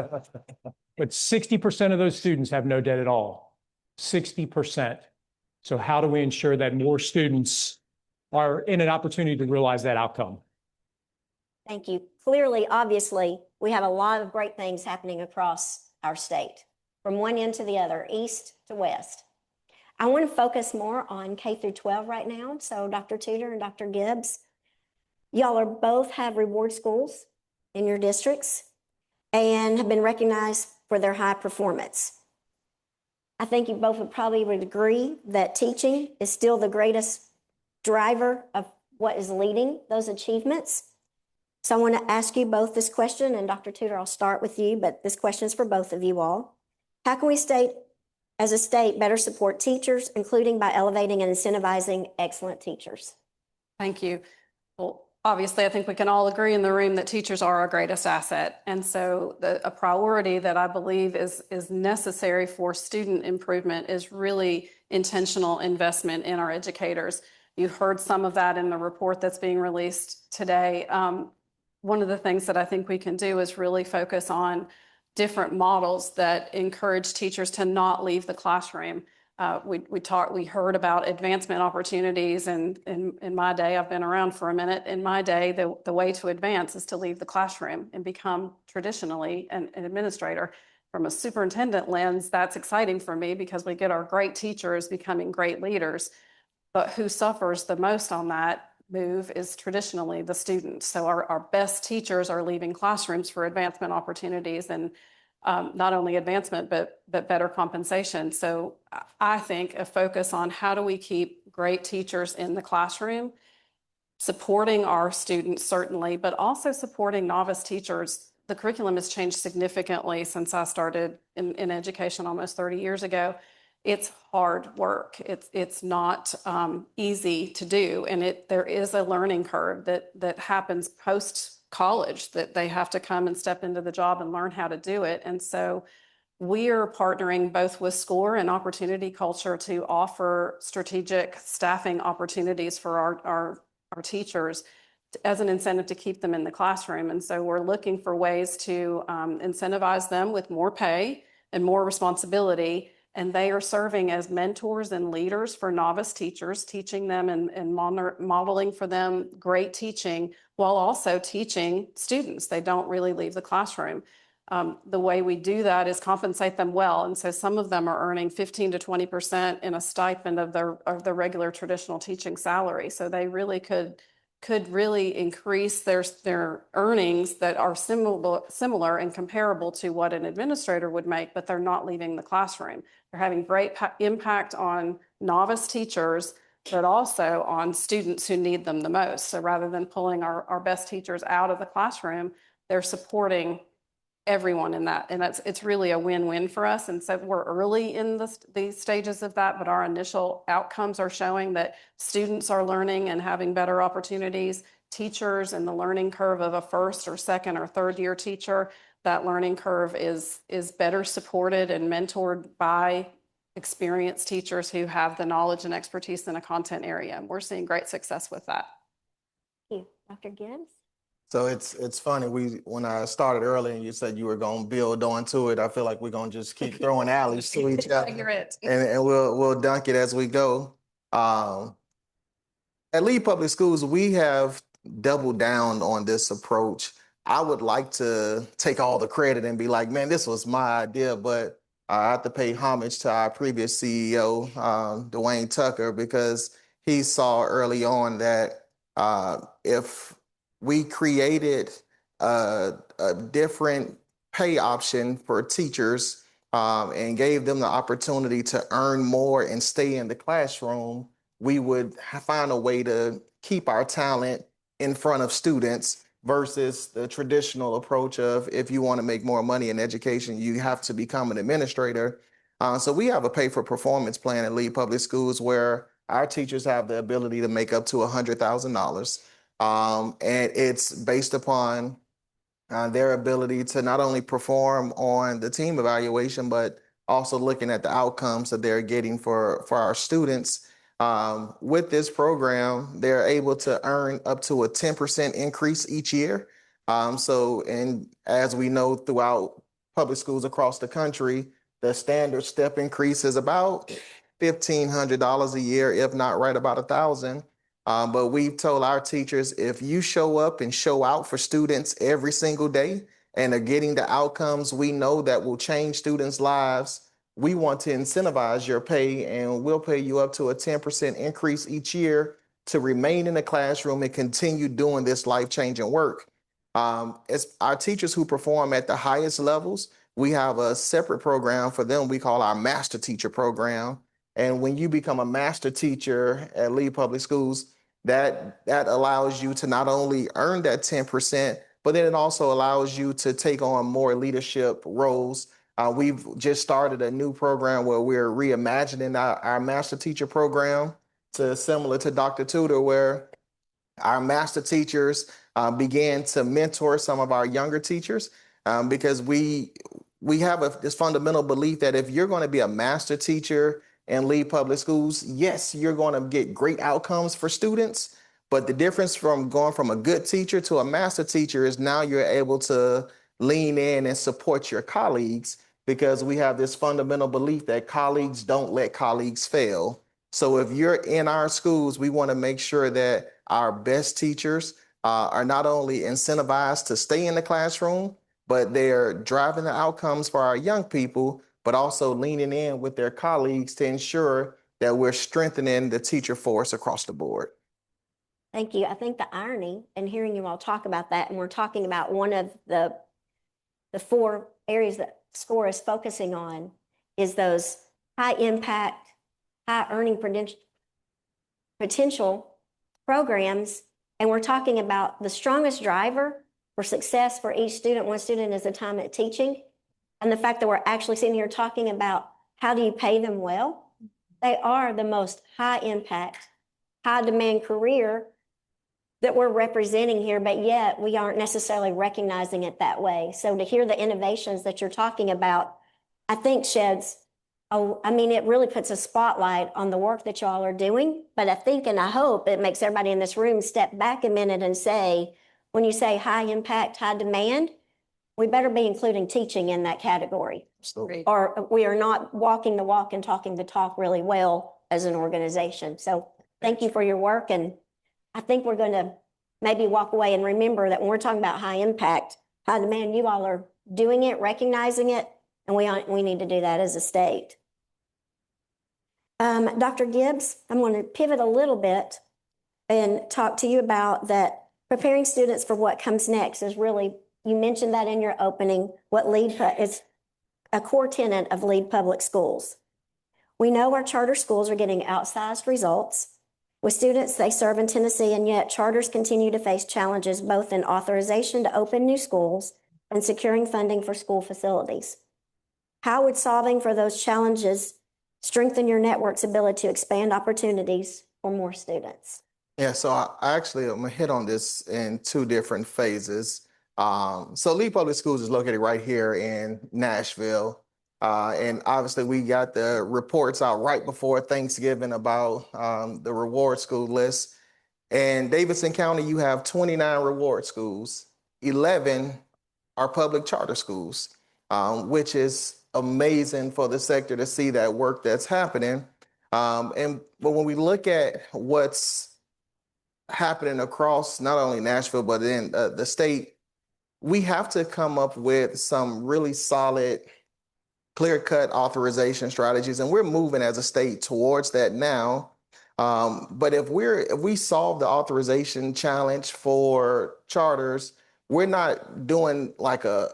60% of those students have no debt at all. 60%. So how do we ensure that more students are in an opportunity to realize that outcome? Thank you. Clearly, obviously, we have a lot of great things happening across our state, from one end to the other, east to west. I want to focus more on K through 12 right now. So Dr. Tudor and Dr. Gibbs, y'all are both have reward schools. in your districts and have been recognized for their high performance. I think you both would agree that teaching is still the greatest driver of what is leading those achievements. So I want to ask you both this question, and Dr. Tudor, I'll start with you, but this question is for both of you all. How can we as a state, better support teachers, including by elevating and incentivizing excellent teachers? Thank you. Well, obviously, I think we can all agree in the room that teachers are our greatest asset. And so a priority that I believe is necessary for student improvement is really intentional investment in our educators. You heard some of that in the report that's being released today. One of the things that I think we can do is really focus on different models that encourage teachers to not leave the classroom. We heard about advancement opportunities, and in my day, I've been around for a minute. In my day, the way to advance is to leave the classroom and become traditionally an administrator. From a superintendent lens, that's exciting for me because we get our great teachers becoming great leaders. But who suffers the most on that move is traditionally the students. So our best teachers are leaving classrooms for advancement opportunities, and not only advancement, but better compensation. So I think a focus on how do we keep great teachers in the classroom, supporting our students certainly, but also supporting novice teachers. The curriculum has changed significantly since I started in education almost 30 years ago. It's hard work. It's not easy to do, and there is a learning curve that happens post college, that they have to come and step into the job and learn how to do it. And so we are partnering both with SCORE and Opportunity Culture to offer strategic staffing opportunities for our teachers as an incentive to keep them in the classroom. And so we're looking for ways to incentivize them with more pay and more responsibility. And they are serving as mentors and leaders for novice teachers, teaching them and modeling for them great teaching while also teaching students. They don't really leave the classroom. The way we do that is compensate them well. And so some of them are earning 15 to 20% in a stipend of their regular traditional teaching salary. So they really could really increase their earnings that are similar and comparable to what an administrator would make, but they're not leaving the classroom. They're having great impact on novice teachers, but also on students who need them the most. So rather than pulling our best teachers out of the classroom, they're supporting everyone in that. And it's really a win-win for us. And so we're early in these stages of that, but our initial outcomes are showing that students are learning and having better opportunities. Teachers and the learning curve of a first or second or third year teacher, that learning curve is better supported and mentored by experienced teachers who have the knowledge and expertise in a content area. And we're seeing great success with that. Thank you. Dr. Gibbs? So it's funny, when I started early and you said you were going to build onto it, I feel like we're going to just keep throwing alleys to each other, and we'll dunk it as we go. At Lee Public Schools, we have doubled down on this approach. I would like to take all the credit and be like, man, this was my idea, but I have to pay homage to our previous CEO, Dwayne Tucker, because he saw early on that if we created a different pay option for teachers and gave them the opportunity to earn more and stay in the classroom, we would find a way to keep our talent in front of students versus the traditional approach of, if you want to make more money in education, you have to become an administrator. So we have a pay for performance plan at Lee Public Schools where our teachers have the ability to make up to $100,000. And it's based upon their ability to not only perform on the team evaluation, but also looking at the outcomes that they're getting for our students. With this program, they're able to earn up to a 10% increase each year. And as we know throughout public schools across the country, the standard step increase is about $1,500 a year, if not right about $1,000. But we've told our teachers, if you show up and show out for students every single day and are getting the outcomes we know that will change students' lives, we want to incentivize your pay, and we'll pay you up to a 10% increase each year to remain in the classroom and continue doing this life-changing work. It's our teachers who perform at the highest levels. We have a separate program for them we call our master teacher program. And when you become a master teacher at Lee Public Schools, that allows you to not only earn that 10%, but then it also allows you to take on more leadership roles. We've just started a new program where we're reimagining our master teacher program to similar to Dr. Tudor, where our master teachers began to mentor some of our younger teachers because we have this fundamental belief that if you're going to be a master teacher and lead public schools, yes, you're going to get great outcomes for students. But the difference from going from a good teacher to a master teacher is now you're able to lean in and support your colleagues because we have this fundamental belief that colleagues don't let colleagues fail. So if you're in our schools, we want to make sure that our best teachers are not only incentivized to stay in the classroom, but they're driving the outcomes for our young people, but also leaning in with their colleagues to ensure that we're strengthening the teacher force across the board. Thank you. I think the irony in hearing you all talk about that, and we're talking about one of the 4 areas that SCORE is focusing on, is those high impact, high earning potential programs. And we're talking about the strongest driver for success for each student, one student is the time at teaching. And the fact that we're actually sitting here talking about how do you pay them well? They are the most high impact, high demand career that we're representing here, but yet we aren't necessarily recognizing it that way. So to hear the innovations that you're talking about, I think sheds, it really puts a spotlight on the work that y'all are doing. But I think and I hope it makes everybody in this room step back a minute and say, when you say high impact, high demand, we better be including teaching in that category. Great. Or we are not walking the walk and talking the talk really well as an organization. So thank you for your work. And I think we're going to maybe walk away and remember that when we're talking about high impact, high demand, you all are doing it, recognizing it, and we need to do that as a state. Dr. Gibbs, I'm going to pivot a little bit and talk to you about that preparing students for what comes next is really, you mentioned that in your opening, what is a core tenet of Lead Public Schools. We know our charter schools are getting outsized results. With students they serve in Tennessee, and yet charters continue to face challenges both in authorization to open new schools and securing funding for school facilities. How would solving for those challenges strengthen your network's ability to expand opportunities for more students? Yeah, so I'm gonna hit on this in 2 different phases. So Lee Public Schools is located right here in Nashville. And obviously we got the reports out right before Thanksgiving about the reward school list. In Davidson County, you have 29 reward schools, 11 are public charter schools, which is amazing for the sector to see that work that's happening. But when we look at what's happening across not only Nashville, but in the state, we have to come up with some really solid, clear-cut authorization strategies, and we're moving as a state towards that now. But if we solve the authorization challenge for charters, we're not doing like a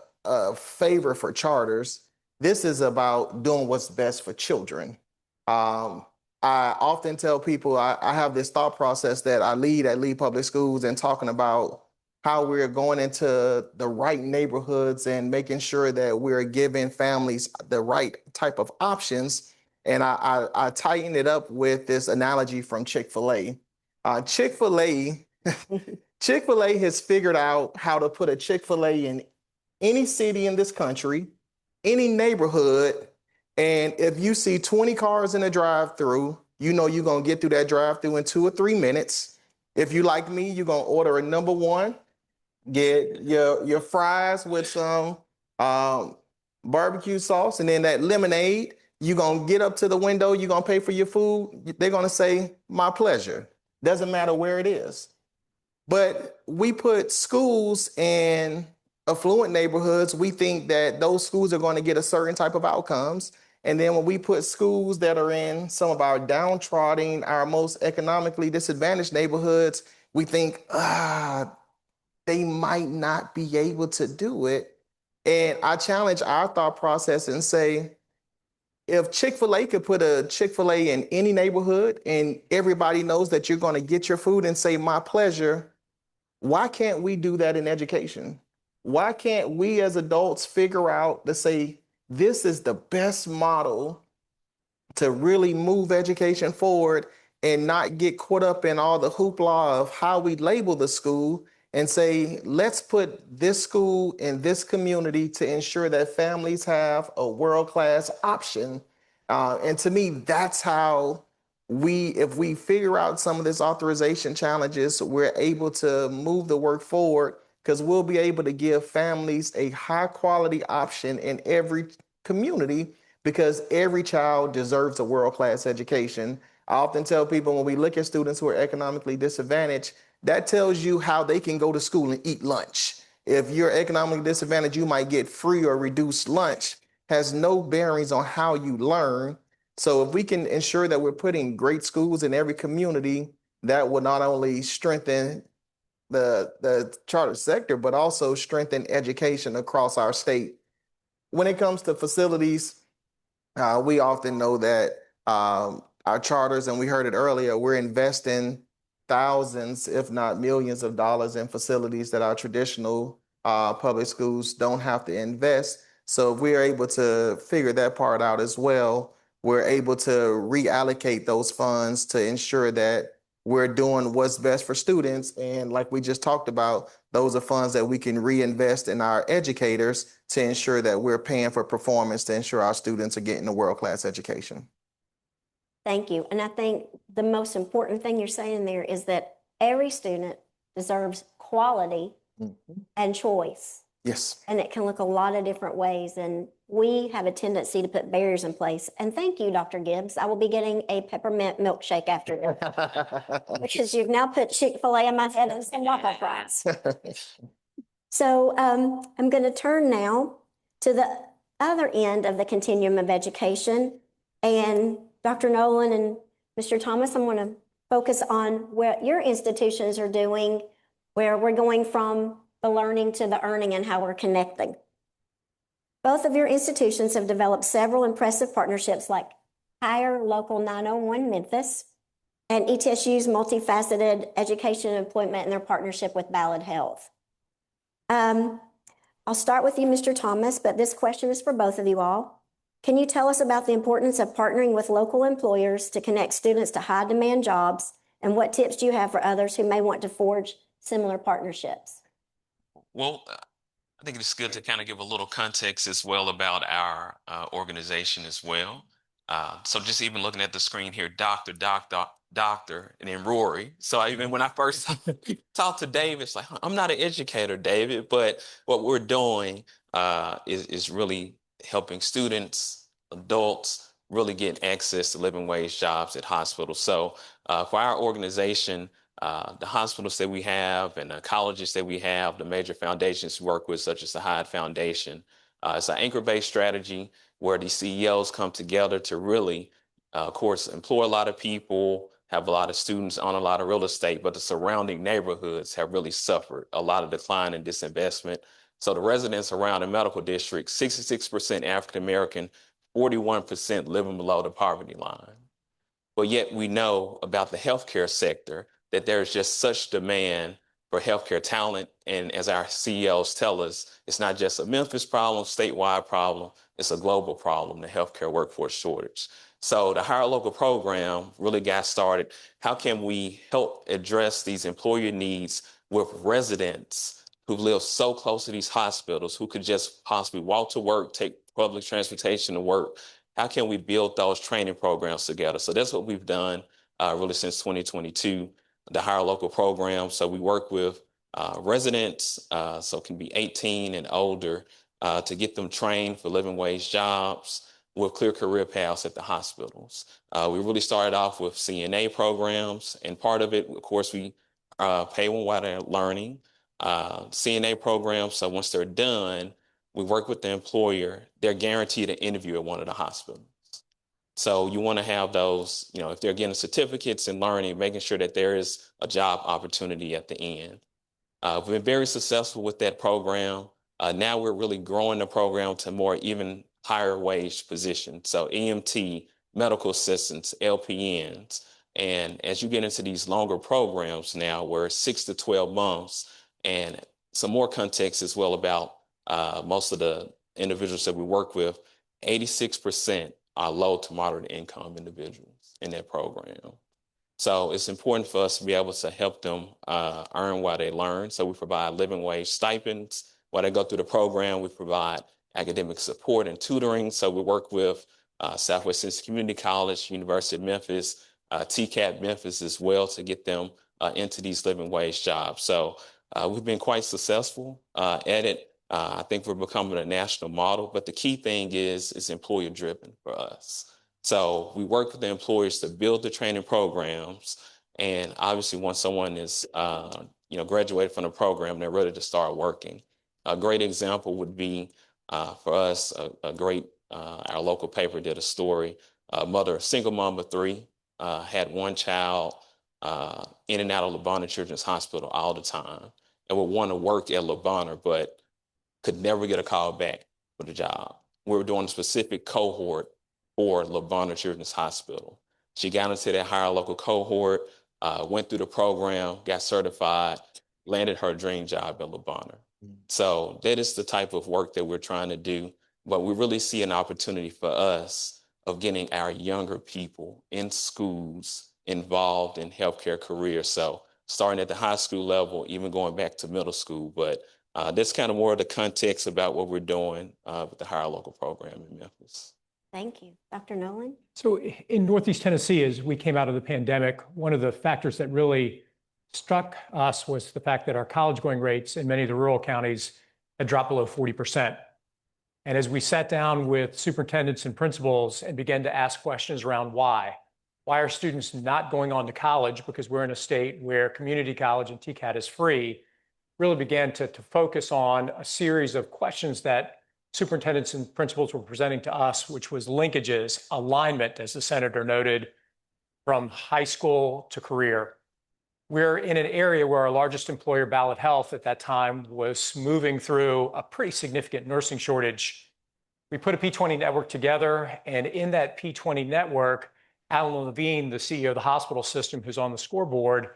favor for charters. This is about doing what's best for children. I often tell people I have this thought process that I lead at Lead Public Schools and talking about how we're going into the right neighborhoods and making sure that we're giving families the right type of options. And I tighten it up with this analogy from Chick-fil-A. Chick-fil-A has figured out how to put a Chick-fil-A in any city in this country, any neighborhood. And if you see 20 cars in a drive-through, you know you're going to get through that drive-through in 2 or 3 minutes. If you like me, you're going to order a number 1, get your fries with some barbecue sauce, and then that lemonade. You're going to get up to the window, you're going to pay for your food. They're going to say, my pleasure. Doesn't matter where it is. But we put schools in affluent neighborhoods. We think that those schools are going to get a certain type of outcomes. And then when we put schools that are in some of our downtrodden, our most economically disadvantaged neighborhoods, we think, they might not be able to do it. And I challenge our thought process and say, if Chick-fil-A could put a Chick-fil-A in any neighborhood and everybody knows that you're going to get your food and say, my pleasure, why can't we do that in education? Why can't we as adults figure out to say, this is the best model to really move education forward and not get caught up in all the hoopla of how we label the school and say, let's put this school in this community to ensure that families have a world-class option. And to me, that's how if we figure out some of this authorization challenges, we're able to move the work forward because we'll be able to give families a high quality option in every community because every child deserves a world-class education. I often tell people when we look at students who are economically disadvantaged, that tells you how they can go to school and eat lunch. If you're economically disadvantaged, you might get free or reduced lunch. Has no bearings on how you learn. So if we can ensure that we're putting great schools in every community, that will not only strengthen the charter sector, but also strengthen education across our state. When it comes to facilities, we often know that our charters, and we heard it earlier, we're investing thousands, if not millions of dollars in facilities that our traditional public schools don't have to invest. So if we are able to figure that part out as well, we're able to reallocate those funds to ensure that we're doing what's best for students. And like we just talked about, those are funds that we can reinvest in our educators to ensure that we're paying for performance to ensure our students are getting a world-class education. Thank you. And I think the most important thing you're saying there is that every student deserves quality and choice. Yes. And it can look a lot of different ways. And we have a tendency to put barriers in place. And thank you, Dr. Gibbs. I will be getting a peppermint milkshake after this because you've now put Chick-fil-A in my head and some waffle fries. So I'm going to turn now to the other end of the continuum of education. And Dr. Noland and Mr. Thomas, I'm going to focus on what your institutions are doing, where we're going from the learning to the earning and how we're connecting. Both of your institutions have developed several impressive partnerships like Hire Local 901 Memphis and ETSU's multifaceted education and employment and their partnership with Ballad Health. I'll start with you, Mr. Thomas, but this question is for both of you all. Can you tell us about the importance of partnering with local employers to connect students to high-demand jobs, and what tips do you have for others who may want to forge similar partnerships? Well, I think it's good to kind of give a little context as well about our organization as well. So just even looking at the screen here, doctor, and then Rory. So even when I first talked to David, it's like, I'm not an educator, David, but what we're doing is really helping students, adults, really get access to living wage jobs at hospitals. So for our organization, the hospitals that we have and the colleges that we have, the major foundations we work with, such as the Hyde Foundation, it's an anchor-based strategy where these CEOs come together to really, of course, employ a lot of people, have a lot of students on a lot of real estate, but the surrounding neighborhoods have really suffered a lot of decline and disinvestment. So the residents around the medical district, 66% African-American, 41% living below the poverty line. But yet we know about the healthcare sector that there's just such demand for healthcare talent. And as our CEOs tell us, it's not just a Memphis problem, statewide problem, it's a global problem, the healthcare workforce shortage. So the Hire Local program really got started. How can we help address these employer needs with residents who live so close to these hospitals, who could just possibly walk to work, take public transportation to work? How can we build those training programs together? So that's what we've done really since 2022, the Hire Local program. So we work with residents, so it can be 18 and older, to get them trained for living wage jobs with clear career paths at the hospitals. We really started off with CNA programs, and part of it, of course, we pay them while they're learning. CNA programs, so once they're done, we work with the employer, they're guaranteed an interview at one of the hospitals. So you want to have those, if they're getting certificates and learning, making sure that there is a job opportunity at the end. We've been very successful with that program. Now we're really growing the program to more even higher wage positions. So EMT, medical assistants, LPNs. And as you get into these longer programs now, where 6 to 12 months, and some more context as well about most of the individuals that we work with, 86% are low to moderate income individuals in that program. So it's important for us to be able to help them earn while they learn. So we provide living wage stipends while they go through the program. We provide academic support and tutoring. So we work with Southwest Tennessee Community College, University of Memphis, TCAT Memphis as well to get them into these living wage jobs. So we've been quite successful at it. I think we're becoming a national model, but the key thing is employer driven for us. So we work with the employers to build the training programs, and obviously once someone is graduated from the program, they're ready to start working. A great example would be for us, our local paper did a story. A single mom of 3, had one child in and out of LeBonner Children's Hospital all the time, and would want to work at LeBonner, but could never get a call back for the job. We were doing a specific cohort for LeBonner Children's Hospital. She got into that higher local cohort, went through the program, got certified, landed her dream job at LeBonner. So that is the type of work that we're trying to do, but we really see an opportunity for us of getting our younger people in schools involved in healthcare careers. So starting at the high school level, even going back to middle school, but that's kind of more of the context about what we're doing with the higher local program in Memphis. Thank you. Dr. Noland? So in Northeast Tennessee, as we came out of the pandemic, one of the factors that really struck us was the fact that our college going rates in many of the rural counties had dropped below 40%. And as we sat down with superintendents and principals and began to ask questions around why are students not going on to college, because we're in a state where community college and TCAT is free, really began to focus on a series of questions that superintendents and principals were presenting to us, which was linkages, alignment, as the senator noted, from high school to career. We're in an area where our largest employer, Ballot Health, at that time was moving through a pretty significant nursing shortage. We put a P20 network together, and in that P20 network, Alan Levine, the CEO of the hospital system, who's on the scoreboard,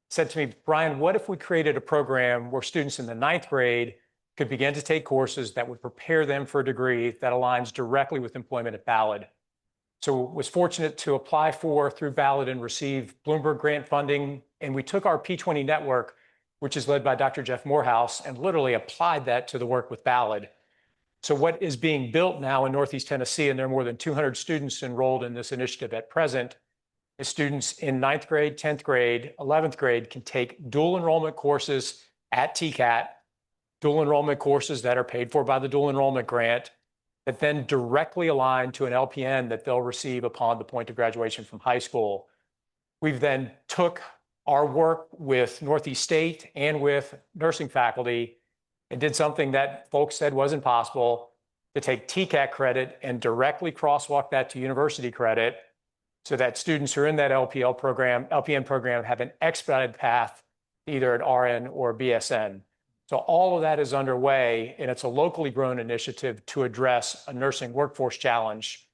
said to me, Brian, what if we created a program where students in the 9th grade could begin to take courses that would prepare them for a degree that aligns directly with employment at Ballard? So was fortunate to apply through Ballard and receive Bloomberg grant funding. And we took our P20 network, which is led by Dr. Jeff Morehouse, and literally applied that to the work with Ballard. So what is being built now in Northeast Tennessee, and there are more than 200 students enrolled in this initiative at present, is students in 9th grade, 10th grade, 11th grade can take dual enrollment courses at TCAT, dual enrollment courses that are paid for by the dual enrollment grant, that then directly align to an LPN that they'll receive upon the point of graduation from high school. We've then took our work with Northeast State and with nursing faculty and did something that folks said wasn't possible, to take TCAT credit and directly crosswalk that to university credit, so that students who are in that LPN program have an expedited path, either an RN or BSN. So all of that is underway, and it's a locally grown initiative to address a nursing workforce challenge.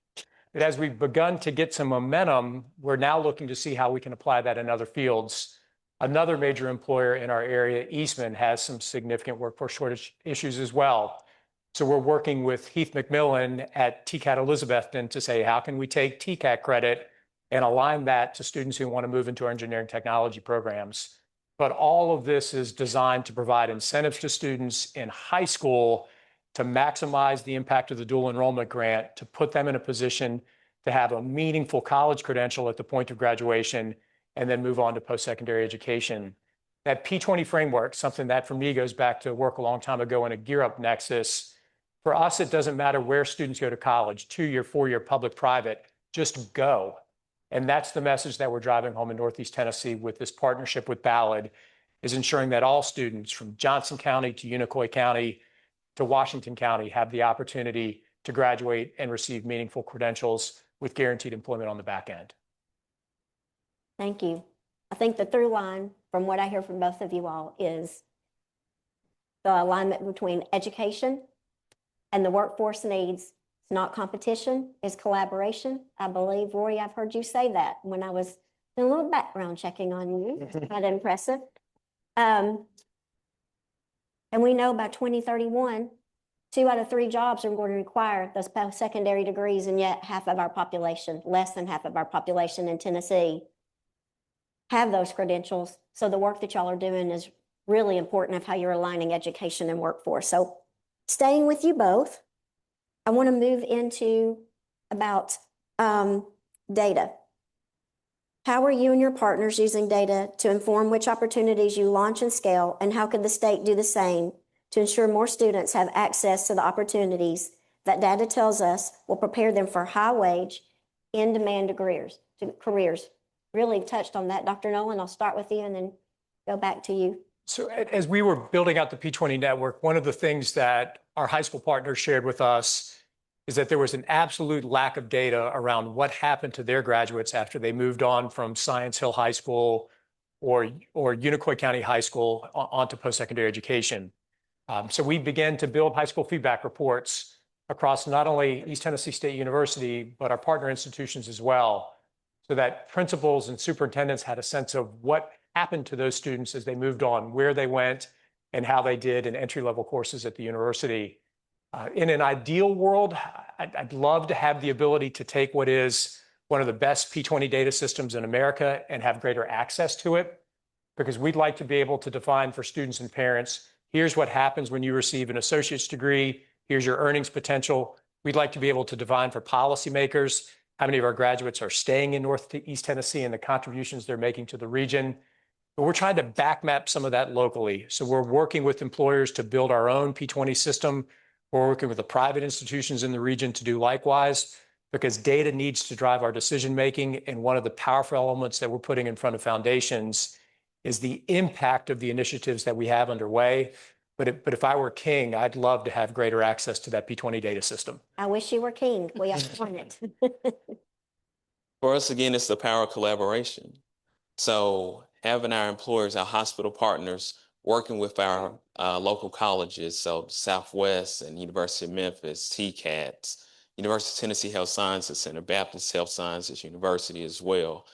But as we've begun to get some momentum, we're now looking to see how we can apply that in other fields. Another major employer in our area, Eastman, has some significant workforce shortage issues as well. So we're working with Heath McMillan at TCAT Elizabethton to say, how can we take TCAT credit and align that to students who want to move into our engineering technology programs? But all of this is designed to provide incentives to students in high school to maximize the impact of the dual enrollment grant, to put them in a position to have a meaningful college credential at the point of graduation, and then move on to post-secondary education. That P20 framework, something that for me goes back to work a long time ago in a Gear Up Nexus. For us, it doesn't matter where students go to college, 2-year, 4-year, public, private, just go. And that's the message that we're driving home in Northeast Tennessee with this partnership with Ballard, is ensuring that all students from Johnson County to Unicoi County to Washington County have the opportunity to graduate and receive meaningful credentials with guaranteed employment on the back end. Thank you. I think the through line from what I hear from both of you all is the alignment between education and the workforce needs. It's not competition, it's collaboration. I believe, Rory, I've heard you say that when I was doing a little background checking on you. It's quite impressive. And we know by 2031, 2 out of 3 jobs are going to require those post-secondary degrees, and yet half of our population, less than half of our population in Tennessee, have those credentials. So the work that y'all are doing is really important of how you're aligning education and workforce. So staying with you both, I want to move into about data. How are you and your partners using data to inform which opportunities you launch and scale, and how could the state do the same to ensure more students have access to the opportunities that data tells us will prepare them for high-wage, in-demand careers? Really touched on that. Dr. Noland, I'll start with you and then go back to you. So as we were building out the P20 network, one of the things that our high school partners shared with us is that there was an absolute lack of data around what happened to their graduates after they moved on from Science Hill High School or Unicoi County High School onto post-secondary education. So we began to build high school feedback reports across not only East Tennessee State University, but our partner institutions as well, so that principals and superintendents had a sense of what happened to those students as they moved on, where they went, and how they did in entry-level courses at the university. In an ideal world, I'd love to have the ability to take what is one of the best P20 data systems in America and have greater access to it, because we'd like to be able to define for students and parents, here's what happens when you receive an associate's degree, here's your earnings potential. We'd like to be able to define for policymakers how many of our graduates are staying in North to East Tennessee and the contributions they're making to the region. But we're trying to back map some of that locally. So we're working with employers to build our own P20 system. We're working with the private institutions in the region to do likewise, because data needs to drive our decision making. And one of the powerful elements that we're putting in front of foundations is the impact of the initiatives that we have underway. But if I were king, I'd love to have greater access to that P20 data system. I wish you were king. We all want it. For us, again, it's the power of collaboration. So having our employers, our hospital partners, working with our local colleges, so Southwest and University of Memphis, TCATS, University of Tennessee Health Sciences Center, Baptist Health Sciences University as well,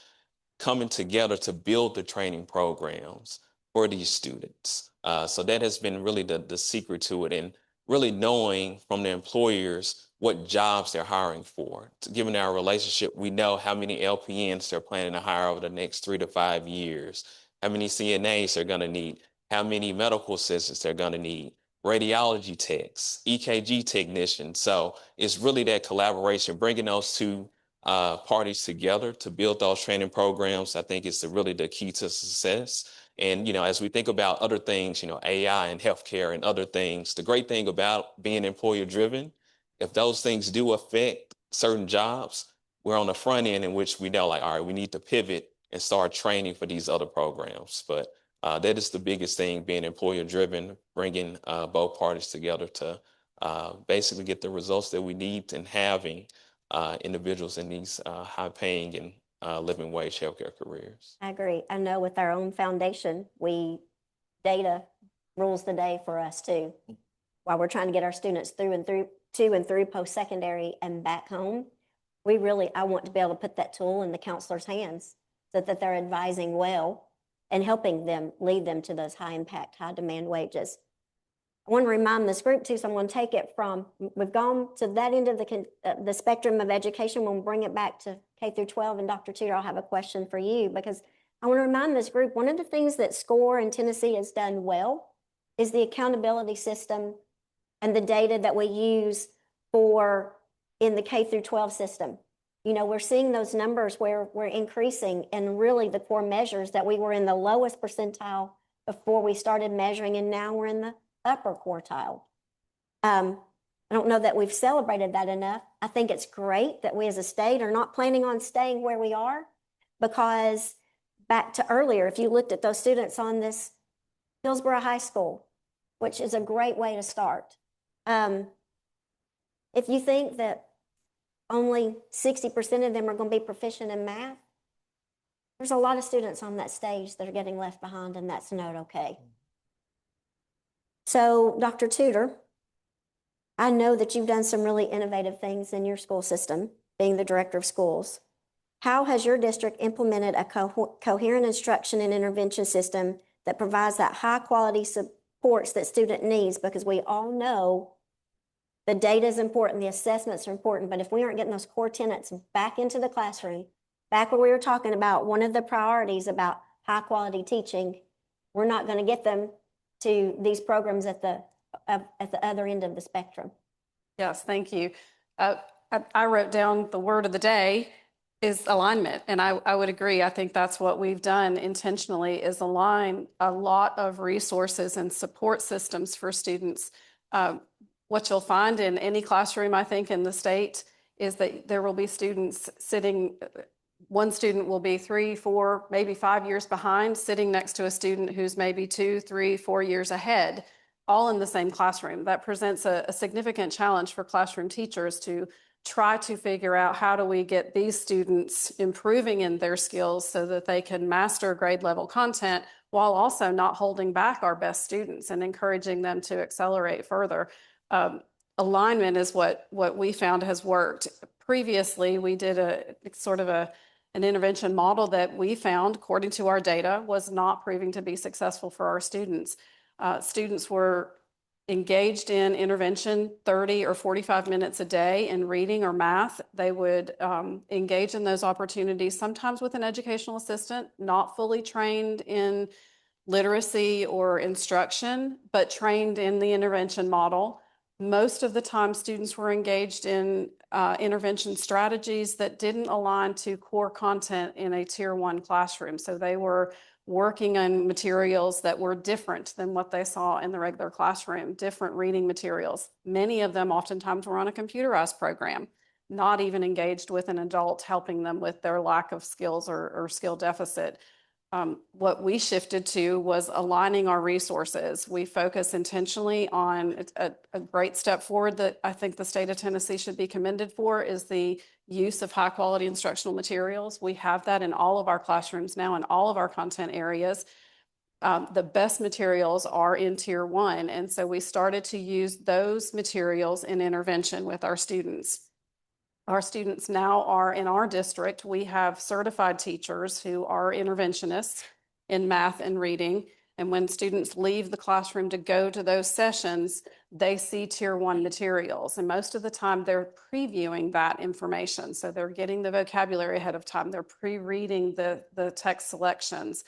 coming together to build the training programs for these students. So that has been really the secret to it, and really knowing from the employers what jobs they're hiring for. Given our relationship, we know how many LPNs they're planning to hire over the next 3 to 5 years, how many CNAs they're going to need, how many medical assistants they're going to need, radiology techs, EKG technicians. So it's really that collaboration, bringing those two parties together to build those training programs. I think it's really the key to success. And, as we think about other things, AI and healthcare and other things, the great thing about being employer driven, if those things do affect certain jobs, we're on the front end in which we know, all right, we need to pivot and start training for these other programs. But that is the biggest thing, being employer driven, bringing both parties together to basically get the results that we need, and having individuals in these high paying and living wage healthcare careers. I agree. I know with our own foundation, data rules the day for us too. While we're trying to get our students through and through post-secondary and back home, I want to be able to put that tool in the counselor's hands so that they're advising well and helping them, lead them to those high impact, high demand wages. I want to remind this group too, so I'm going to take it from, we've gone to that end of the spectrum of education. We'll bring it back to K through 12, and Dr. Tudor, I'll have a question for you, because I want to remind this group, one of the things that SCORE in Tennessee has done well is the accountability system and the data that we use in the K through 12 system. We're seeing those numbers where we're increasing, and really the core measures that we were in the lowest percentile before we started measuring, and now we're in the upper quartile. I don't know that we've celebrated that enough. I think it's great that we as a state are not planning on staying where we are, because back to earlier, if you looked at those students on this Hillsborough High School, which is a great way to start. If you think that only 60% of them are going to be proficient in math, there's a lot of students on that stage that are getting left behind, and that's not okay. So, Dr. Tudor, I know that you've done some really innovative things in your school system, being the director of schools. How has your district implemented a coherent instruction and intervention system that provides that high-quality supports that student needs? Because we all know the data is important, the assessments are important, but if we aren't getting those core tenets back into the classroom, back where we were talking about one of the priorities about high-quality teaching, we're not going to get them to these programs at the other end of the spectrum. Yes, thank you. I wrote down the word of the day is alignment, and I would agree. I think that's what we've done intentionally, is align a lot of resources and support systems for students. What you'll find in any classroom, I think, in the state is that there will be students sitting, one student will be 3, 4, maybe 5 years behind, sitting next to a student who's maybe 2, 3, 4 years ahead, all in the same classroom. That presents a significant challenge for classroom teachers to try to figure out how do we get these students improving in their skills so that they can master grade level content while also not holding back our best students and encouraging them to accelerate further. Alignment is what we found has worked. Previously, we did an intervention model that we found, according to our data, was not proving to be successful for our students. Students were engaged in intervention 30 or 45 minutes a day in reading or math. They would engage in those opportunities, sometimes with an educational assistant, not fully trained in literacy or instruction, but trained in the intervention model. Most of the time, students were engaged in intervention strategies that didn't align to core content in a Tier 1 classroom. So they were working on materials that were different than what they saw in the regular classroom, different reading materials. Many of them oftentimes were on a computerized program, not even engaged with an adult helping them with their lack of skills or skill deficit. What we shifted to was aligning our resources. We focus intentionally on a great step forward that I think the state of Tennessee should be commended for is the use of high quality instructional materials. We have that in all of our classrooms now in all of our content areas. The best materials are in Tier 1. And so we started to use those materials in intervention with our students. Our students now are in our district. We have certified teachers who are interventionists in math and reading. And when students leave the classroom to go to those sessions, they see Tier 1 materials. And most of the time they're previewing that information. So they're getting the vocabulary ahead of time. They're pre-reading the text selections.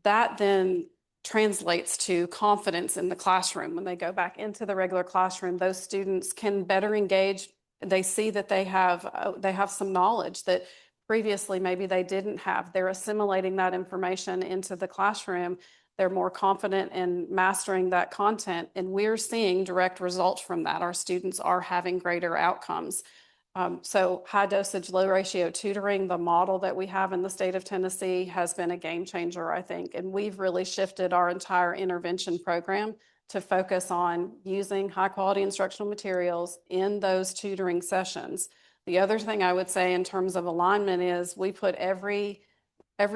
That then translates to confidence in the classroom. When they go back into the regular classroom, those students can better engage. They see that they have some knowledge that previously maybe they didn't have. They're assimilating that information into the classroom. They're more confident in mastering that content, and we're seeing direct results from that. Our students are having greater outcomes. So high dosage, low ratio tutoring, the model that we have in the state of Tennessee has been a game changer, I think, and we've really shifted our entire intervention program to focus on using high quality instructional materials in those tutoring sessions. The other thing I would say in terms of alignment is we put every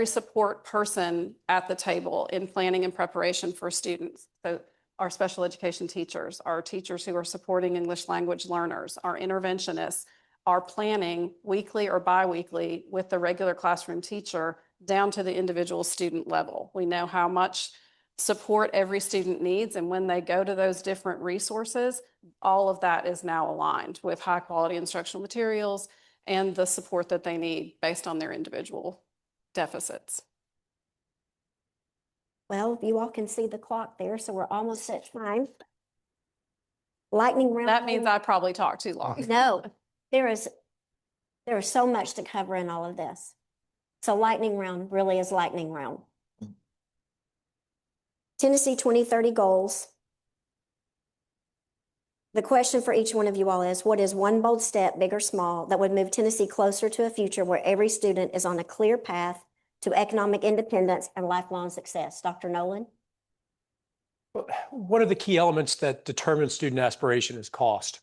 support person at the table in planning and preparation for students. So our special education teachers, our teachers who are supporting English language learners, our interventionists are planning weekly or biweekly with the regular classroom teacher down to the individual student level. We know how much support every student needs, and when they go to those different resources, all of that is now aligned with high quality instructional materials and the support that they need based on their individual deficits. Well, you all can see the clock there, so we're almost at time. Lightning round. That means I probably talked too long. No, there is so much to cover in all of this. So lightning round really is lightning round. Tennessee 2030 goals. The question for each one of you all is, what is one bold step, big or small, that would move Tennessee closer to a future where every student is on a clear path to economic independence and lifelong success? Dr. Noland? One of the key elements that determines student aspiration is cost.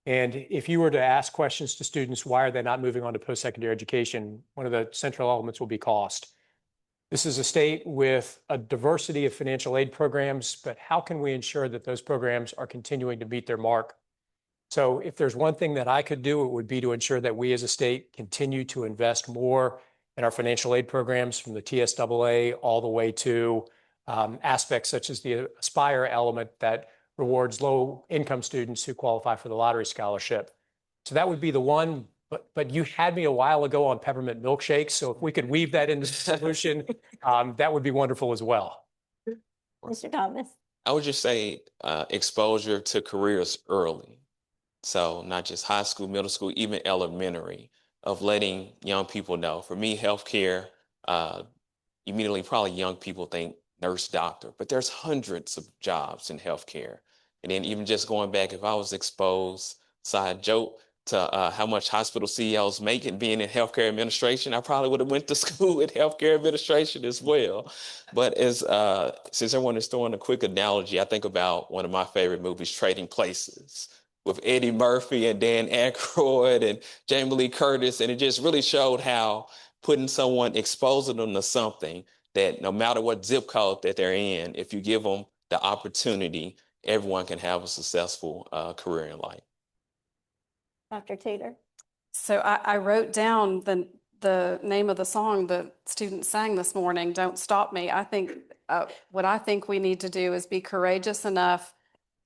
And if you were to ask questions to students, why are they not moving on to post-secondary education? One of the central elements will be cost. This is a state with a diversity of financial aid programs, but how can we ensure that those programs are continuing to meet their mark? So if there's one thing that I could do, it would be to ensure that we as a state continue to invest more in our financial aid programs from the TSAA all the way to aspects such as the Aspire element that rewards low income students who qualify for the lottery scholarship. So that would be the one, but you had me a while ago on peppermint milkshakes. So if we could weave that into the solution, that would be wonderful as well. Mr. Thomas. I would just say exposure to careers early. So not just high school, middle school, even elementary, of letting young people know. For me, healthcare, immediately probably young people think nurse, doctor, but there's hundreds of jobs in healthcare. And then even just going back, if I was exposed, side joke, to how much hospital CEOs make and being in healthcare administration, I probably would have went to school in healthcare administration as well. But as since everyone is throwing a quick analogy, I think about one of my favorite movies, Trading Places, with Eddie Murphy and Dan Aykroyd and Jamie Lee Curtis. And it just really showed how putting someone, exposing them to something that no matter what zip code that they're in, if you give them the opportunity, everyone can have a successful career in life. Dr. Tudor. So I wrote down the name of the song the students sang this morning, Don't Stop Me. I think what I think we need to do is be courageous enough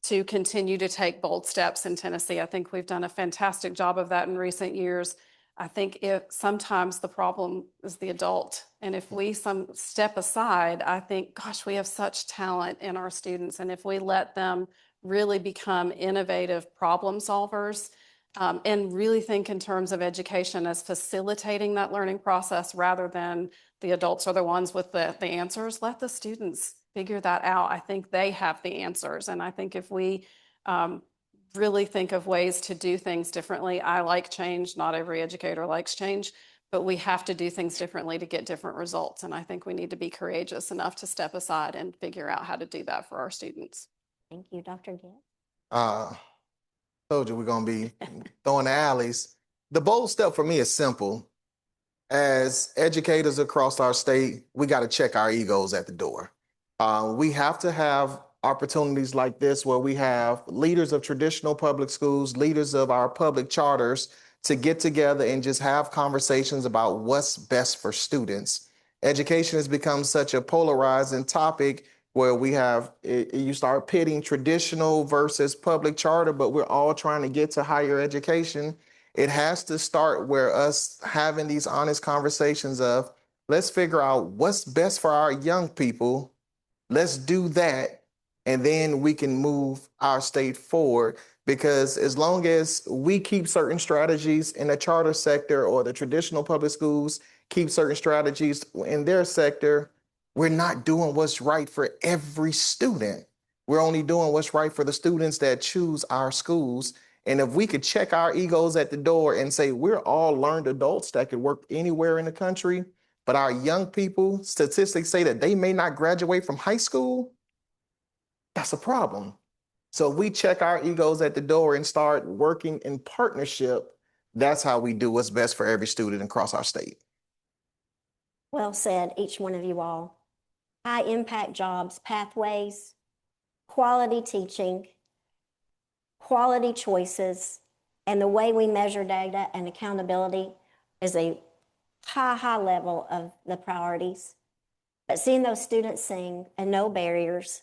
to continue to take bold steps in Tennessee. I think we've done a fantastic job of that in recent years. I think sometimes the problem is the adult. And if we step aside, I think, gosh, we have such talent in our students. And if we let them really become innovative problem solvers, and really think in terms of education as facilitating that learning process rather than the adults are the ones with the answers, let the students figure that out. I think they have the answers. And I think if we really think of ways to do things differently, I like change. Not every educator likes change, but we have to do things differently to get different results. And I think we need to be courageous enough to step aside and figure out how to do that for our students. Thank you, Dr. Gibb. Told you we're going to be throwing the alleys. The bold step for me is simple. As educators across our state, we got to check our egos at the door. We have to have opportunities like this where we have leaders of traditional public schools, leaders of our public charters to get together and just have conversations about what's best for students. Education has become such a polarizing topic where we have, you start pitting traditional versus public charter, but we're all trying to get to higher education. It has to start where us having these honest conversations of, let's figure out what's best for our young people. Let's do that. And then we can move our state forward. Because as long as we keep certain strategies in the charter sector or the traditional public schools keep certain strategies in their sector, we're not doing what's right for every student. We're only doing what's right for the students that choose our schools. And if we could check our egos at the door and say, we're all learned adults that could work anywhere in the country, but our young people, statistics say that they may not graduate from high school, that's a problem. So if we check our egos at the door and start working in partnership, that's how we do what's best for every student across our state. Well said, each one of you all. High impact jobs, pathways, quality teaching, quality choices, and the way we measure data and accountability is a high level of the priorities. But seeing those students sing and no barriers,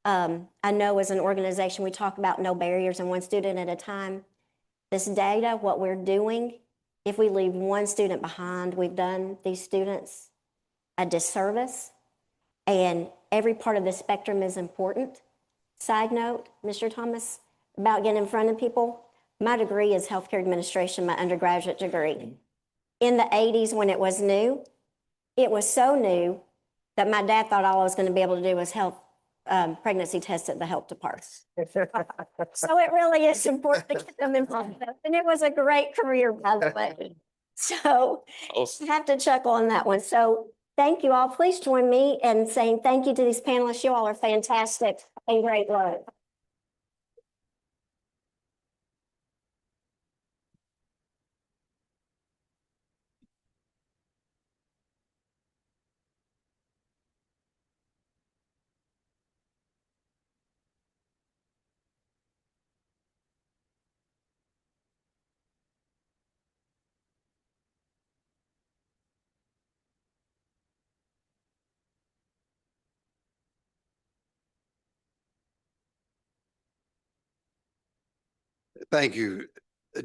I know as an organization, we talk about no barriers and one student at a time. This data, what we're doing, if we leave one student behind, we've done these students a disservice. And every part of the spectrum is important. Side note, Mr. Thomas, about getting in front of people, my degree is healthcare administration, my undergraduate degree. In the 80s when it was new, it was so new that my dad thought all I was going to be able to do was help pregnancy tests at the health department. So it really is important to get them involved. And it was a great career, by the way. So I have to chuckle on that one. So thank you all. Please join me in saying thank you to these panelists. You all are fantastic and great work. Thank you,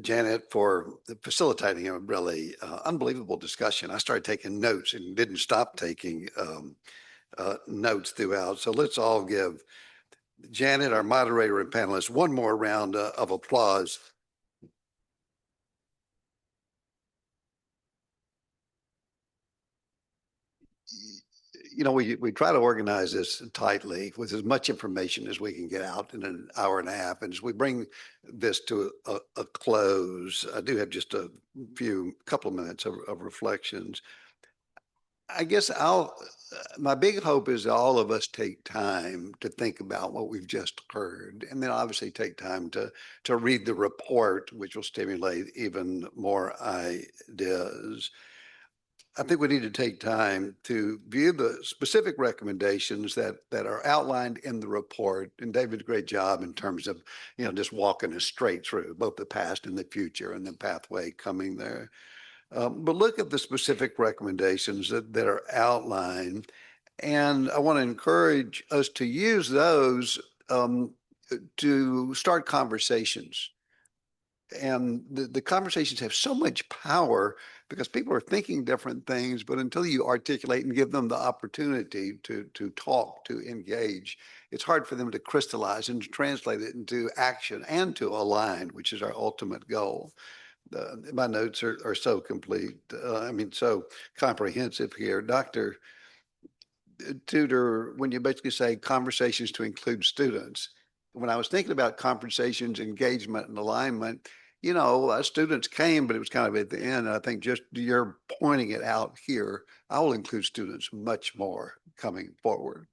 Janet, for facilitating a really unbelievable discussion. I started taking notes and didn't stop taking notes throughout. So let's all give Janet, our moderator and panelists, one more round of applause. You know, we try to organize this tightly with as much information as we can get out in an hour and a half. And as we bring this to a close, I do have just a couple of minutes of reflections. I guess my big hope is that all of us take time to think about what we've just heard, and then obviously take time to read the report, which will stimulate even more ideas. I think we need to take time to view the specific recommendations that are outlined in the report. And David did a great job in terms of, just walking us straight through both the past and the future and the pathway coming there. But look at the specific recommendations that are outlined. And I want to encourage us to use those to start conversations. And the conversations have so much power because people are thinking different things, but until you articulate and give them the opportunity to talk, to engage, it's hard for them to crystallize and to translate it into action and to align, which is our ultimate goal. My notes are so complete. So comprehensive here. Dr. Tudor, when you basically say conversations to include students, when I was thinking about conversations, engagement, and alignment, students came, but it was kind of at the end. And I think just you're pointing it out here, I will include students much more coming forward.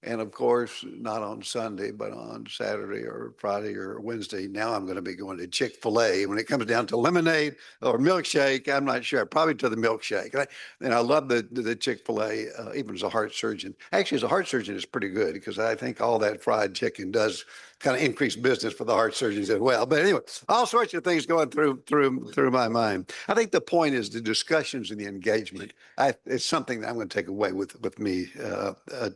And of course, not on Sunday, but on Saturday or Friday or Wednesday. Now I'm going to be going to Chick-fil-A. When it comes down to lemonade or milkshake, I'm not sure. Probably to the milkshake. And I love the Chick-fil-A, even as a heart surgeon. Actually, as a heart surgeon, it's pretty good because I think all that fried chicken does kind of increase business for the heart surgeons as well. But anyway, all sorts of things going through my mind. I think the point is the discussions and the engagement. It's something that I'm going to take away with me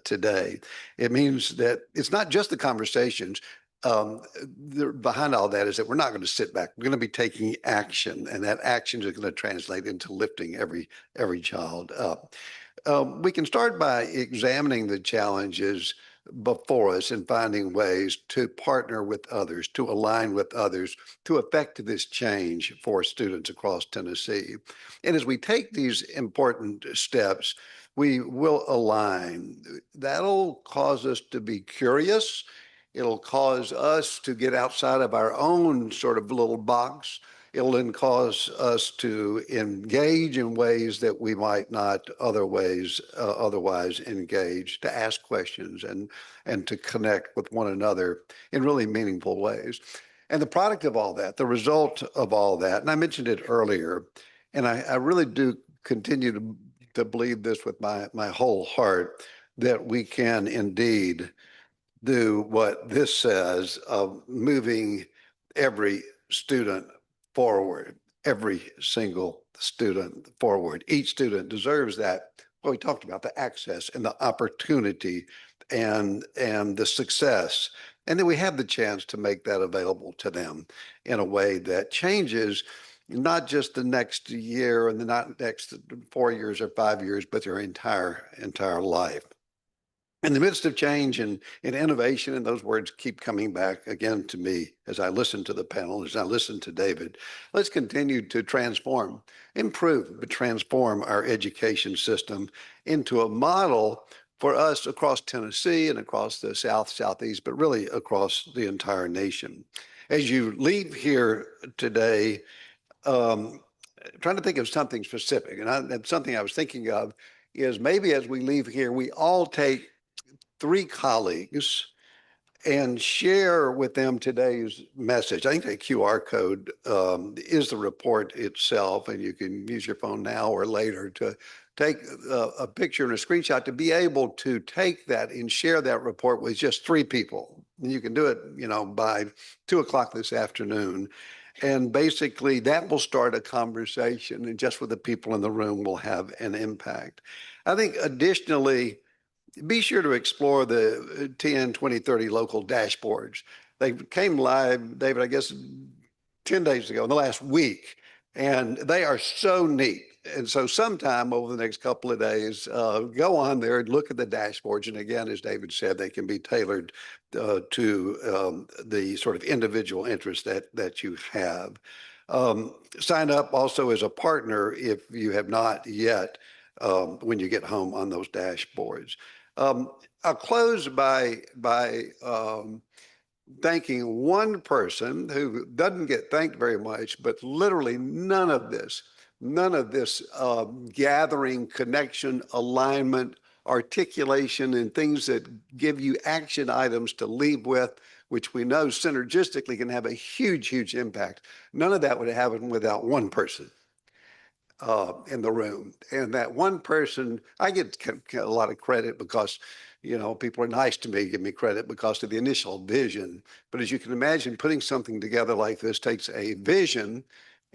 today. It means that it's not just the conversations. Behind all that is that we're not going to sit back. We're going to be taking action, and that action is going to translate into lifting every child up. We can start by examining the challenges before us and finding ways to partner with others, to align with others, to effect this change for students across Tennessee. And as we take these important steps, we will align. That'll cause us to be curious. It'll cause us to get outside of our own sort of little box. It'll then cause us to engage in ways that we might not otherwise engage, to ask questions and to connect with one another in really meaningful ways. And the product of all that, the result of all that, and I mentioned it earlier, and I really do continue to believe this with my whole heart, that we can indeed do what this says of moving every student forward, every single student forward. Each student deserves that, what we talked about, the access and the opportunity and the success. And then we have the chance to make that available to them in a way that changes not just the next year and the not next 4 years or 5 years, but their entire life. In the midst of change and innovation, and those words keep coming back again to me as I listen to the panel, as I listen to David, let's continue to transform, improve, but transform our education system into a model for us across Tennessee and across the South, Southeast, but really across the entire nation. As you leave here today, trying to think of something specific, and something I was thinking of is maybe as we leave here, we all take 3 colleagues and share with them today's message. I think the QR code is the report itself, and you can use your phone now or later to take a picture and a screenshot to be able to take that and share that report with just 3 people. And you can do it, by 2:00 this afternoon. And basically that will start a conversation, and just with the people in the room will have an impact. I think additionally, be sure to explore the 10, 20, 30 local dashboards. They came live, David, I guess 10 days ago, in the last week, and they are so neat. And so sometime over the next couple of days, go on there and look at the dashboards. And again, as David said, they can be tailored to the sort of individual interest that you have. Sign up also as a partner if you have not yet when you get home on those dashboards. I'll close by thanking one person who doesn't get thanked very much, but literally none of this gathering, connection, alignment, articulation, and things that give you action items to leave with, which we know synergistically can have a huge, huge impact. None of that would happen without one person in the room. And that one person, I get a lot of credit because, you know, people are nice to me, give me credit because of the initial vision. But as you can imagine, putting something together like this takes a vision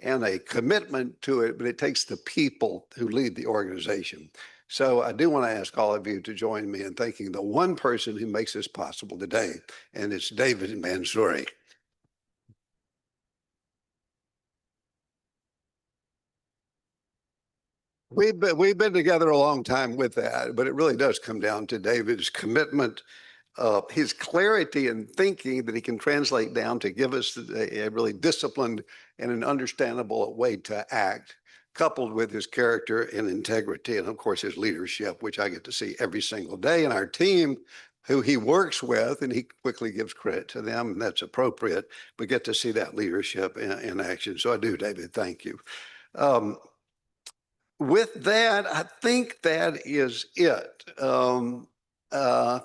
and a commitment to it, but it takes the people who lead the organization. So I do want to ask all of you to join me in thanking the one person who makes this possible today, and it's David Mansouri. We've been together a long time with that, but it really does come down to David's commitment, his clarity in thinking that he can translate down to give us a really disciplined and an understandable way to act, coupled with his character and integrity, and of course his leadership, which I get to see every single day, and our team who he works with, and he quickly gives credit to them, and that's appropriate, but get to see that leadership in action. So I do, David, thank you. With that, I think that is it.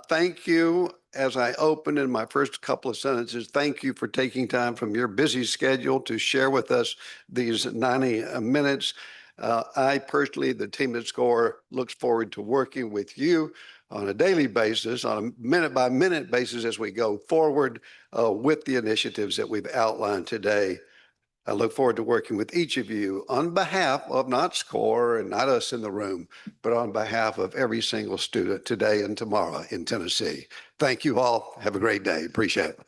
Thank you. As I opened in my first couple of sentences, thank you for taking time from your busy schedule to share with us these 90 minutes. I personally, the team at SCORE, looks forward to working with you on a daily basis, on a minute-by-minute basis as we go forward with the initiatives that we've outlined today. I look forward to working with each of you on behalf of not SCORE and not us in the room, but on behalf of every single student today and tomorrow in Tennessee. Thank you all. Have a great day. Appreciate it.